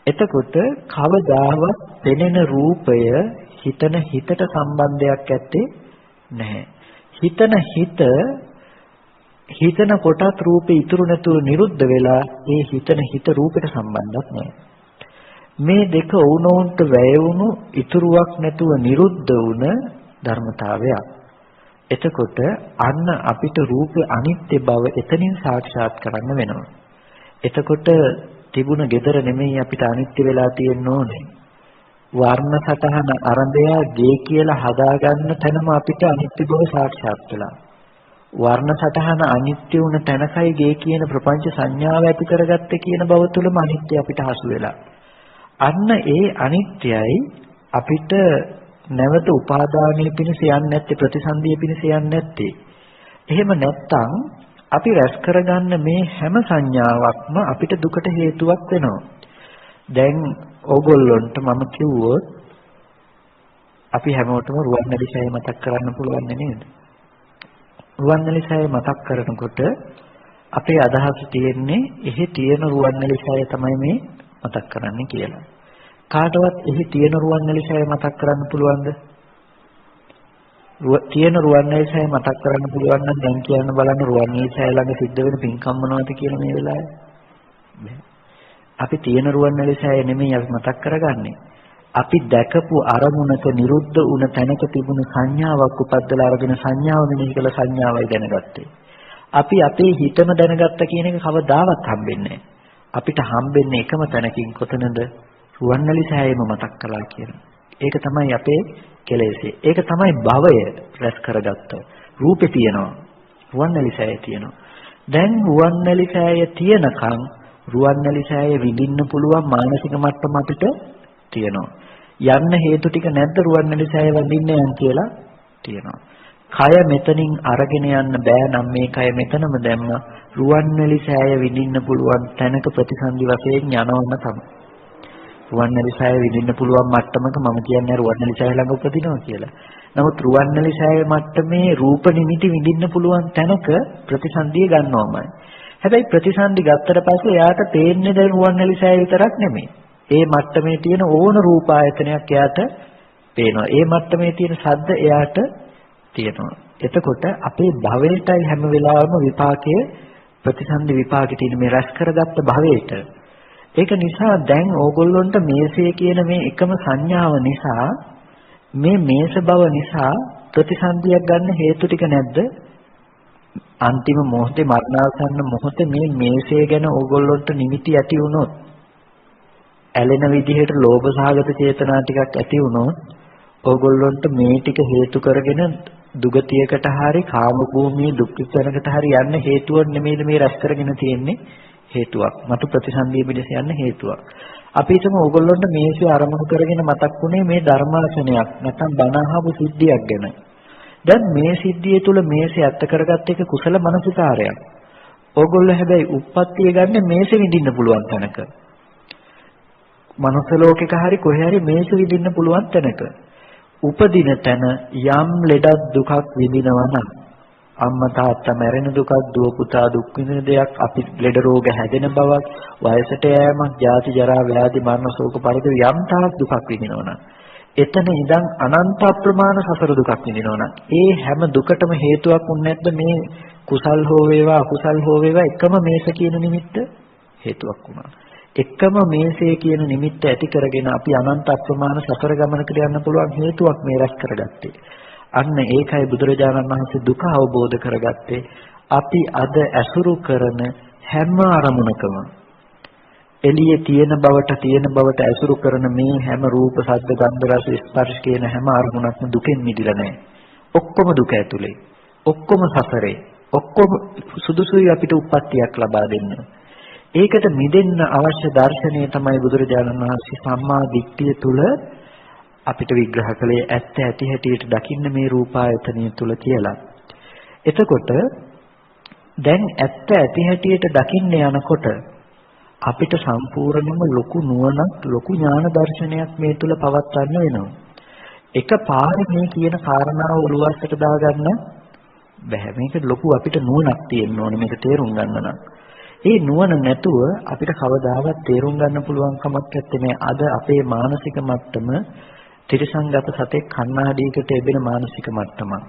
එතකොට කවදාවත් පෙනෙන රූපය හිතන හිතට සම්බන්ධයක් ඇත්තේ නැහැ. හිතන කොටත් රූපේ ඉතුරු නැතුව නිරුද්ධ වෙලා ඒ හිත රූපෙට සම්බන්ධයක් නැහැ. මේ දෙක වුණොන්ට වැය වුණු ඉතුරුවක් නැතුව නිරුද්ධ වුණ ධර්මතාවයක්. එතකොට අන්න අපිට රූපේ අනිත්‍ය බව එතනින් සාක්ෂාත් කරන්න වෙනවා. එතකොට තිබුණ gedara නෙමෙයි අපිට අනිත්‍ය වෙලා තියෙන්න ඕනේ. වර්ණ සටහන අරඹයා ගේ කියලා හදාගන්න තැනම අපිට අනිත්‍ය බව සාක්ෂාත් වෙලා. වර්ණ සටහන අනිත්‍ය වුණ තැනකයි ගේ කියන ප්‍රපංච සංඥාව ඇති කරගත්තේ කියන බව තුළම අනිත්‍ය අපිට හසු වෙලා. අන්න ඒ අනිත්‍යයි අපිට නැවත උපාදානයේ පිණිස යන්නේ නැත්තේ ප්‍රතිසන්දියේ පිණිස යන්නේ නැත්තේ. එහෙම නැත්තම් අපි රැස් කරගන්න මේ හැම සංඥාවක්ම අපිට දුකට හේතුවක් වෙනවා. දැන් ඕගොල්ලන්ට මම කිව්වොත් අපි හැමෝටම රුවන්වැලිසෑය මතක් කරන්න පුළුවන් නේද? රුවන්වැලිසෑය මතක් කරනකොට අපේ අදහස තියෙන්නේ එහි තියෙන රුවන්වැලිසෑය තමයි මේ මතක් කරන්නේ කියලා. කාටවත් එහි තියෙන රුවන්වැලිසෑය මතක් කරන්න පුළුවන්ද? තියෙන රුවන්වැලිසෑය මතක් කරන්න පුළුවන් නම් දැන් කියන්න බලන්න රුවන්වැලිසෑය ළඟ සිද්ධ වෙන පින්කම් මොනවද කියලා මේ වෙලාවේ. අපි තියෙන රුවන්වැලිසෑය නෙමෙයි අපි මතක් කරගන්නේ. අපි දැකපු අරමුණක නිරුද්ධ වුණ තැනක තිබුණු සංඥාවක් උපද්දලා අරගෙන සංඥාව මෙනෙහි කළ සංඥාවයි දැනගත්තේ. අපි අපේ හිතම දැනගත්ත කියන එක කවදාවත් හම්බෙන්නේ නැහැ. අපිට හම්බෙන්නේ එකම තැනකින් කොතනද? රුවන්වැලිසෑයම මතක් කළා කියන. ඒක තමයි අපේ කෙලෙසේ. ඒක තමයි භවය රැස් කරගත්ත. රූපේ තියෙනවා. රුවන්වැලිසෑය තියෙනවා. දැන් රුවන්වැලිසෑය තියෙනකන් රුවන්වැලිසෑය විඳින්න පුළුවන් මානසික මට්ටම අපිට තියෙනවා. යන්න හේතු ටික නැද්ද රුවන්වැලිසෑය වඳින්න යන් කියලා තියෙනවා. කය මෙතනින් අරගෙන යන්න බෑ නම් මේ කය මෙතනම දැම්ම රුවන්වැලිසෑය විඳින්න පුළුවන් තැනක ප්‍රතිසන්දි වශයෙන් යනවම තමයි. රුවන්වැලිසෑය විඳින්න පුළුවන් මට්ටමක මම කියන්නේ රුවන්වැලිසෑය ළඟ උපදිනවා කියලා. නමුත් රුවන්වැලිසෑය මට්ටමේ රූප නිමිති විඳින්න පුළුවන් තැනක ප්‍රතිසන්දිය ගන්නවමයි. හැබැයි ප්‍රතිසන්දි ගත්තට පස්සේ එයාට පේන්නේ දැන් රුවන්වැලිසෑය විතරක් නෙමෙයි. ඒ මට්ටමේ තියෙන ඕන රූප ආයතනයක් එයාට පේනවා. ඒ මට්ටමේ තියෙන ශබ්ද එයාට තියෙනවා. එතකොට අපේ භවයටයි හැම වෙලාවෙම විපාකයේ ප්‍රතිසන්දි විපාකෙ තියෙන මේ රැස් කරගත්ත භවයට. ඒක නිසා දැන් ඕගොල්ලොන්ට මේසේ කියන මේ එකම සංඥාව නිසා මේ මේස බව නිසා ප්‍රතිසන්දියක් ගන්න හේතු ටික නැද්ද? අන්තිම මොහොතේ මරණාසන්න මොහොතේ මේ මේසේ ගැන ඕගොල්ලොන්ට නිමිති ඇති වුණොත් ඇලෙන විදිහට ලෝභ සහගත චේතනා ටිකක් ඇති වුණොත් ඕගොල්ලොන්ට මේ ටික හේතු කරගෙන දුගතියකට හරි කාම භූමියේ දුක් විඳනකට හරි යන්න හේතුවක් නෙමෙයිද මේ රැස් කරගෙන තියෙන්නේ හේතුවක්. මතු ප්‍රතිසන්දිය පිටස යන්න හේතුවක්. අපි හිතමු ඕගොල්ලොන්ට මේසේ ආරම්භ කරගෙන මතක් වුණේ මේ ධර්මාසනයක් නැත්නම් බණ අහපු සිද්ධියක් ගැන. දැන් මේ සිද්ධිය තුළ මේසේ ඇත්ත කරගත්ත එක කුසල මනසිකාරයක්. ඕගොල්ලෝ හැබැයි උප්පත්තිය ගන්න මේසේ විඳින්න පුළුවන් තැනක. මනුස්ස ලෝකෙක හරි කොහේ හරි මේසේ විඳින්න පුළුවන් තැනක. උපදින තැන යම් ලෙඩක් දුකක් විඳිනවා නම් අම්මා තාත්තා මැරෙන දුකක් දුව පුතා දුක් විඳින දෙයක් අපි ලෙඩ රෝග හැදෙන බවක් වයසට යෑමක් ජාති ජරා ව්‍යාධි මරණ ශෝක පරිදේ යම් තාක් දුකක් විඳිනවා නම් එතන ඉඳන් අනන්ත අප්‍රමාණ සසර දුකක් විඳිනවා නම් ඒ හැම දුකටම හේතුවක් වුනේ නැද්ද මේ කුසල් හෝ වේවා අකුසල් හෝ වේවා එකම මේස කියන නිමිත්ත හේතුවක් වුණා. එකම මේසේ කියන නිමිත්ත ඇති කරගෙන අපි අනන්ත අප්‍රමාණ සසර ගමනකට යන්න පුළුවන් හේතුවක් මේ රැස් කරගත්තේ. අන්න ඒකයි බුදුරජාණන් වහන්සේ දුක අවබෝධ කරගත්තේ. අපි අද ඇසුරු කරන හැම අරමුණකම එළියේ තියෙන බවට ඇසුරු කරන මේ හැම රූප, ශබ්ද, ගන්ධ, රස, ස්පර්ශ කියන හැම අරමුණක්ම දුකෙන් මිදිලා නැහැ. ඔක්කොම දුක ඇතුලේ. ඔක්කොම සසරේ. ඔක්කොම සුදුසුයි අපිට උප්පත්තියක් ලබා දෙන්න. ඒකට මිදෙන්න අවශ්‍ය දර්ශනය තමයි බුදුරජාණන් වහන්සේ සම්මා දිට්ඨිය තුල අපිට විග්‍රහ කළේ ඇත්ත ඇති හැටියට දකින්න මේ රූපායතනය තුල කියලා. එතකොට දැන් ඇත්ත ඇති හැටියට දකින්න යනකොට අපිට සම්පූර්ණයෙන්ම ලොකු නුවණක්, ලොකු ඥාන දර්ශනයක් මේ තුල පවත්වන්න වෙනවා. එක පාරේ මේ කියන කාරණාව ඔළුවස්සට දාගන්න බැහැ. මේක ලොකු අපිට නුවණක් තියෙන්න ඕනේ මේක තේරුම් ගන්න නම්. ඒ නුවණ නැතුව අපිට කවදාවත් තේරුම් ගන්න පුළුවන් කමක් නැත්තේ. අද අපේ මානසික මට්ටම ත්‍රිසංගත සතෙක් කණ්ණාඩියකට එබෙන මානසික මට්ටමක්.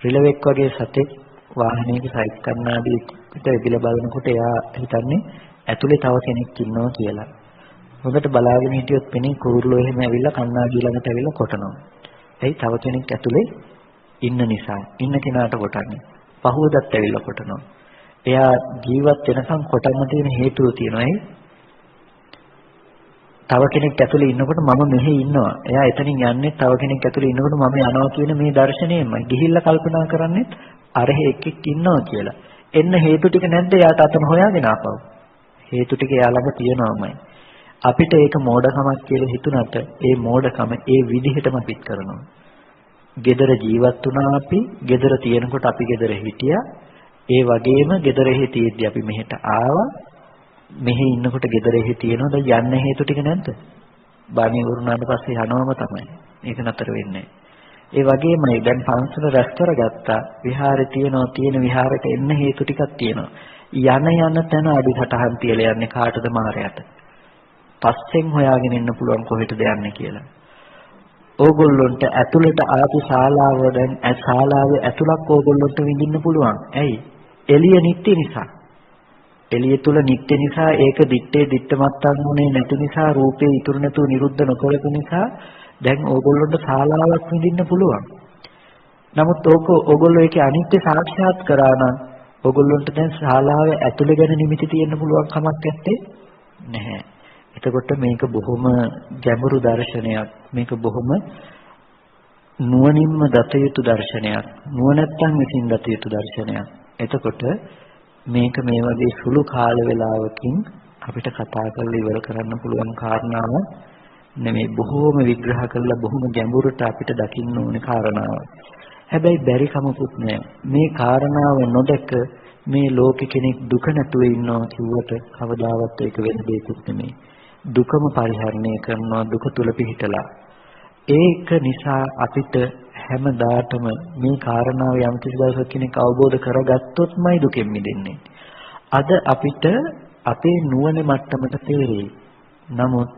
රිලෙවෙක් වගේ සතෙක් වාහනයක සයිඩ් කණ්ණාඩියකට එබිලා බලනකොට එයා හිතන්නේ ඇතුලේ තව කෙනෙක් ඉන්නවා කියලා. හොඳට බලාගෙන හිටියොත් පෙනේ කුරුල්ලෝ එහෙම ඇවිල්ලා කණ්ණාඩිය ළඟට ඇවිල්ලා කොටනවා. එයි තව කෙනෙක් ඇතුලේ ඉන්න නිසා. ඉන්න කෙනාට කොටන්නේ. පහුවදත් ඇවිල්ලා කොටනවා. එයා ජීවත් වෙනකන් කොටන්න තියෙන හේතුව තියෙනවා. තව කෙනෙක් ඇතුලේ ඉන්නකොට මම මෙහෙ ඉන්නවා. එයා එතනින් යන්නේ තව කෙනෙක් ඇතුලේ ඉන්නකොට මම යනවා කියන මේ දර්ශනයමයි. ගිහිල්ලා කල්පනා කරන්නේ අර එක්කෙක් ඉන්නවා කියලා. එන්න හේතු ටික නැද්ද? එයාට අතන හොයාගෙන ආපහු. හේතු ටික එයා ළඟ තියෙනවාමයි. අපිට ඒක මෝඩකමක් කියලා හිතුණට ඒ මෝඩකම ඒ විදිහටම පිට කරනවා. gedara ජීවත් වුණා අපි, gedara තියෙනකොට අපි gedara හිටියා. ඒ වගේම gedara තියෙද්දි අපි මෙහෙට ආවා. මෙහි ඉන්නකොට gedara තියෙනවා. දැන් යන්න හේතු ටික නැද්ද? බාණි වුණාට පස්සේ යනවම තමයි. ඒක නතර වෙන්නේ නැහැ. ඒ වගේමයි දැන් පන්සල රැස් කරගත්තා. විහාරේ තියෙනවා, තියෙන විහාරයට එන්න හේතු ටිකක් තියෙනවා. යන තැන අඩිසටහන් තියලා යන්නේ කාටද? මාරයට. පස්සෙන් හොයාගෙන ඉන්න පුළුවන් කොහෙටද යන්නේ කියලා. ඕගොල්ලොන්ට ඇතුළට ආපු ශාලාව දැන් ශාලාවේ ඇතුළක් ඕගොල්ලොන්ට විඳින්න පුළුවන්. ඇයි? එළිය නිත්‍ය නිසා. එළිය තුල නිත්‍ය නිසා ඒක දිත්තේ දිත්තමත්තන් උනේ නැති නිසා රූපේ ඉතුරු නැතුව නිරුද්ධ නොකරපු නිසා දැන් ඕගොල්ලොන්ට ශාලාවක් විඳින්න පුළුවන්. නමුත් ඕගොල්ලෝ ඒකේ අනිත්‍ය සාක්ෂාත් කරා නම් ඕගොල්ලොන්ට දැන් ශාලාවේ ඇතුළේ ගැන නිමිති තියෙන්න පුළුවන් කමක් නැත්තේ නැහැ. එතකොට මේක බොහොම ගැඹුරු දර්ශනයක්. මේක බොහොම නුවණින්ම දත යුතු දර්ශනයක්. නුවණැත්තන් විසින් දත යුතු දර්ශනයක්. එතකොට මේක මේ වගේ සුළු කාල වේලාවකින් අපිට කතා කරලා ඉවර කරන්න පුළුවන් කාරණාව නෙමෙයි. බොහෝම විග්‍රහ කරලා බොහොම ගැඹුරට අපිට දකින්න ඕනේ කාරණාව. හැබැයි බැරි කමකුත් නෑ. මේ කාරණාව නොදක මේ ලෝකෙ කෙනෙක් දුක නැතුව ඉන්නවා කිව්වට කවදාවත් ඒක වෙන දෙයක්වත් නෙමෙයි. දුකම පරිහරණය කරනවා දුක තුල පිහිටලා. ඒක නිසා අපිට හැමදාටම මේ කාරණාව යම් කිසි දවසක කෙනෙක් අවබෝධ කරගත්තොත්මයි දුකෙන් මිදෙන්නේ. අද අපිට අපේ නුවණ මට්ටමට තේරෙයි. නමුත්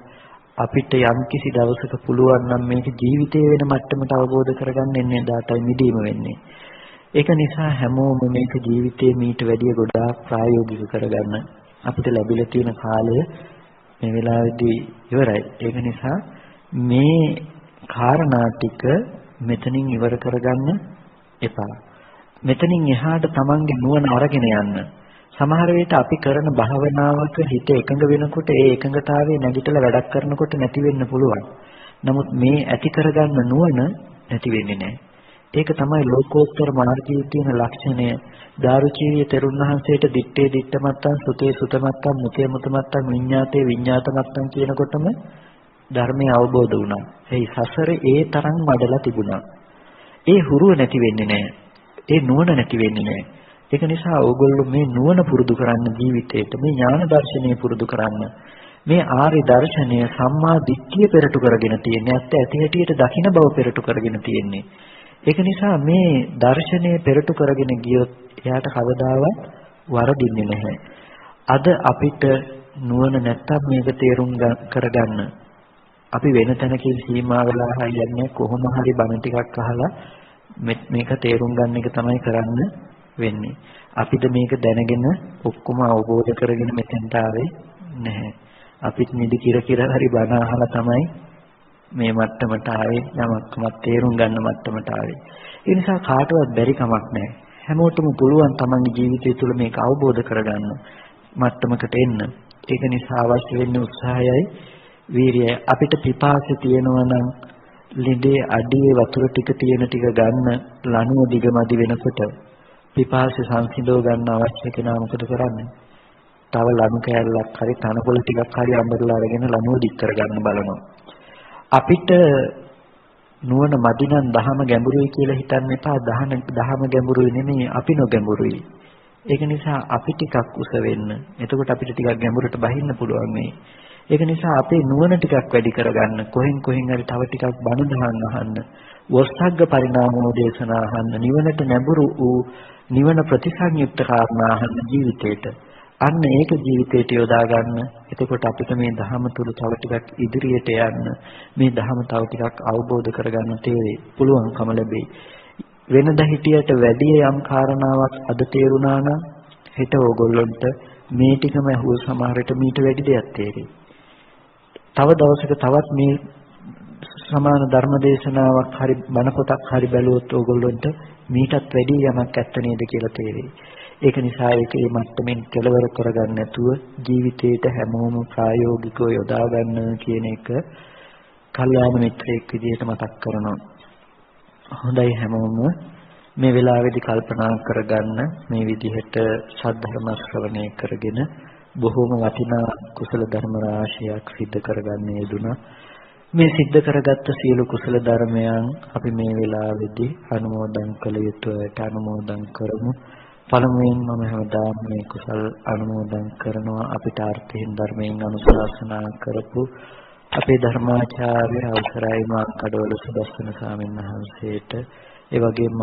අපිට යම් කිසි දවසක පුළුවන් නම් මේක ජීවිතේ වෙන මට්ටමට අවබෝධ කරගන්න එන්නේ දාටයි මිදීම වෙන්නේ. ඒක නිසා හැමෝම මේක ජීවිතේ මීට වැඩිය ගොඩාක් ප්‍රායෝගික කරගන්න අපිට ලැබිලා තියෙන කාලය මේ වෙලාවේදී ඉවරයි. ඒක නිසා මේ කාරණා ටික මෙතනින් ඉවර කරගන්න එපා. මෙතනින් එහාට තමන්ගේ නුවණ අරගෙන යන්න. සමහර වෙලට අපි කරන භාවනාවක හිත එකඟ වෙනකොට ඒ එකඟතාවයේ නැගිටලා වැඩක් කරනකොට නැති වෙන්න පුළුවන්. නමුත් මේ ඇති කරගන්න නුවණ නැති වෙන්නේ නැහැ. ඒක තමයි ලෝකෝත්තර මාර්ගයේ තියෙන ලක්ෂණය. දාරුචීරිය තෙරුන් වහන්සේට දිත්තේ දිත්තමත්තන් සුතේ සුතමත්තන් මුතේ මුතමත්තන් විඤ්ඤාතේ විඤ්ඤාතමත්තන් කියනකොටම ධර්මය අවබෝධ වුණා. ඒ සසරේ ඒ තරම් වඩලා තිබුණා. ඒ හුරුව නැති වෙන්නේ නැහැ. ඒ නුවණ නැති වෙන්නේ නැහැ. ඒක නිසා ඕගොල්ලෝ මේ නුවණ පුරුදු කරන්න ජීවිතේට මේ ඥාන දර්ශනය පුරුදු කරන්න. මේ ආර්ය දර්ශනය සම්මා දිට්ඨිය පෙරටු කරගෙන තියෙන්නේ. ඇත්ත ඇති හැටියට දකින බව පෙරටු කරගෙන තියෙන්නේ. ඒක නිසා මේ දර්ශනය පෙරටු කරගෙන ගියොත් එයාට කවදාවත් වරදින්නේ නැහැ. අද අපිට නුවණ නැත්තම් මේක තේරුම් කරගන්න අපි වෙන තැනකින් සීමා වෙලා හරියන්නේ කොහොම හරි බණ ටිකක් අහලා මේක තේරුම් ගන්න එක තමයි කරන්න වෙන්නේ. අපිට මේක දැනගෙන ඔක්කොම අවබෝධ කරගෙන මෙතෙන්ට ආවේ නැහැ. අපිත් නිදි කිර හරි බණ අහලා තමයි මේ මට්ටමට ආවේ යමක්වත් තේරුම් ගන්න මට්ටමට ආවේ. ඒ නිසා කාටවත් බැරි කමක් නැහැ. හැමෝටම පුළුවන් තමන්ගේ ජීවිතය තුළ මේක අවබෝධ කරගන්න මට්ටමකට එන්න. ඒක නිසා අවශ්‍ය වෙන්නේ උත්සාහයයි වීරියයි. අපිට පිපාසය තියෙනවා නම් ලිඳේ අඩියේ වතුර ටික තියෙන ටික ගන්න ලණුව දිගමදි වෙනකොට පිපාසය සංසිඳව ගන්න අවශ්‍ය කෙනා මොකද කරන්නේ? තව ලණු කෑල්ලක් හරි තනකොළ ටිකක් හරි අඹරලා අරගෙන ලණුව දික් කරගන්න බලනවා. අපිට නුවණ මදි නම් දහම ගැඹුරුයි කියලා හිතන්න එපා. දහම ගැඹුරුයි නෙමෙයි අපි නොගැඹුරුයි. ඒක නිසා අපි ටිකක් උස වෙන්න. එතකොට අපිට ටිකක් ගැඹුරට බහින්න පුළුවන් මේ. ඒක නිසා අපේ නුවණ ටිකක් වැඩි කරගන්න. කොහෙන් හරි තව ටිකක් බණ දහන්න අහන්න. වස්සග්ග පරිණාමෝ දේශනා අහන්න. නිවනට නැඹුරු වූ නිවන ප්‍රතිසංයුක්ත කාරණා අහන්න ජීවිතේට. අන්න ඒක ජීවිතයට යොදා ගන්න. එතකොට අපිට මේ ධහම තුල තව ටිකක් ඉදිරියට යන්න, මේ ධහම තව ටිකක් අවබෝධ කරගන්න පුළුවන්කම ලැබෙයි. වෙනදා හිටියට වැඩි යම් කාරණාවක් අද තේරුණා නම් හෙට ඕගොල්ලන්ට මේ ටිකම අහුව සමහරට මීට වැඩි දෙයක් තේරෙයි. තව දවසක තවත් මේ සමාන ධර්ම දේශනාවක් හරි බණ පොතක් හරි බැලුවොත් ඕගොල්ලන්ට මීටත් වැඩි යමක් ඇත්ත නේද කියලා තේරෙයි. ඒක නිසා ඒකේ මට්ටමින් කෙලවර කරගන්න නැතුව ජීවිතේට හැමෝම ප්‍රායෝගිකව යොදා ගන්න කියන එක කල්යාණ මිත්‍රයෙක් විදිහට මතක් කරනවා. හොඳයි හැමෝම මේ වෙලාවේදී කල්පනා කරගන්න මේ විදිහට සද්ධර්ම ශ්‍රවණය කරගෙන බොහෝම වටිනා කුසල ධර්ම රාශියක් සිද්ධ කරගන්න යෙදුණා. මේ සිද්ධ කරගත්ත සියලු කුසල ධර්මයන් අපි මේ වෙලාවේදී අනුමෝදන් කළ යුතුයට අනුමෝදන් කරමු. පළමුවෙන් මම හැමදාම මේ කුසල් අනුමෝදන් කරනවා අපිට අර්ථයෙන් ධර්මයෙන් අනුශාසනා කරපු අපේ ධර්මාචාර්ය අවසරයි මා කඩවල සුදස්සන ස්වාමීන් වහන්සේට ඒ වගේම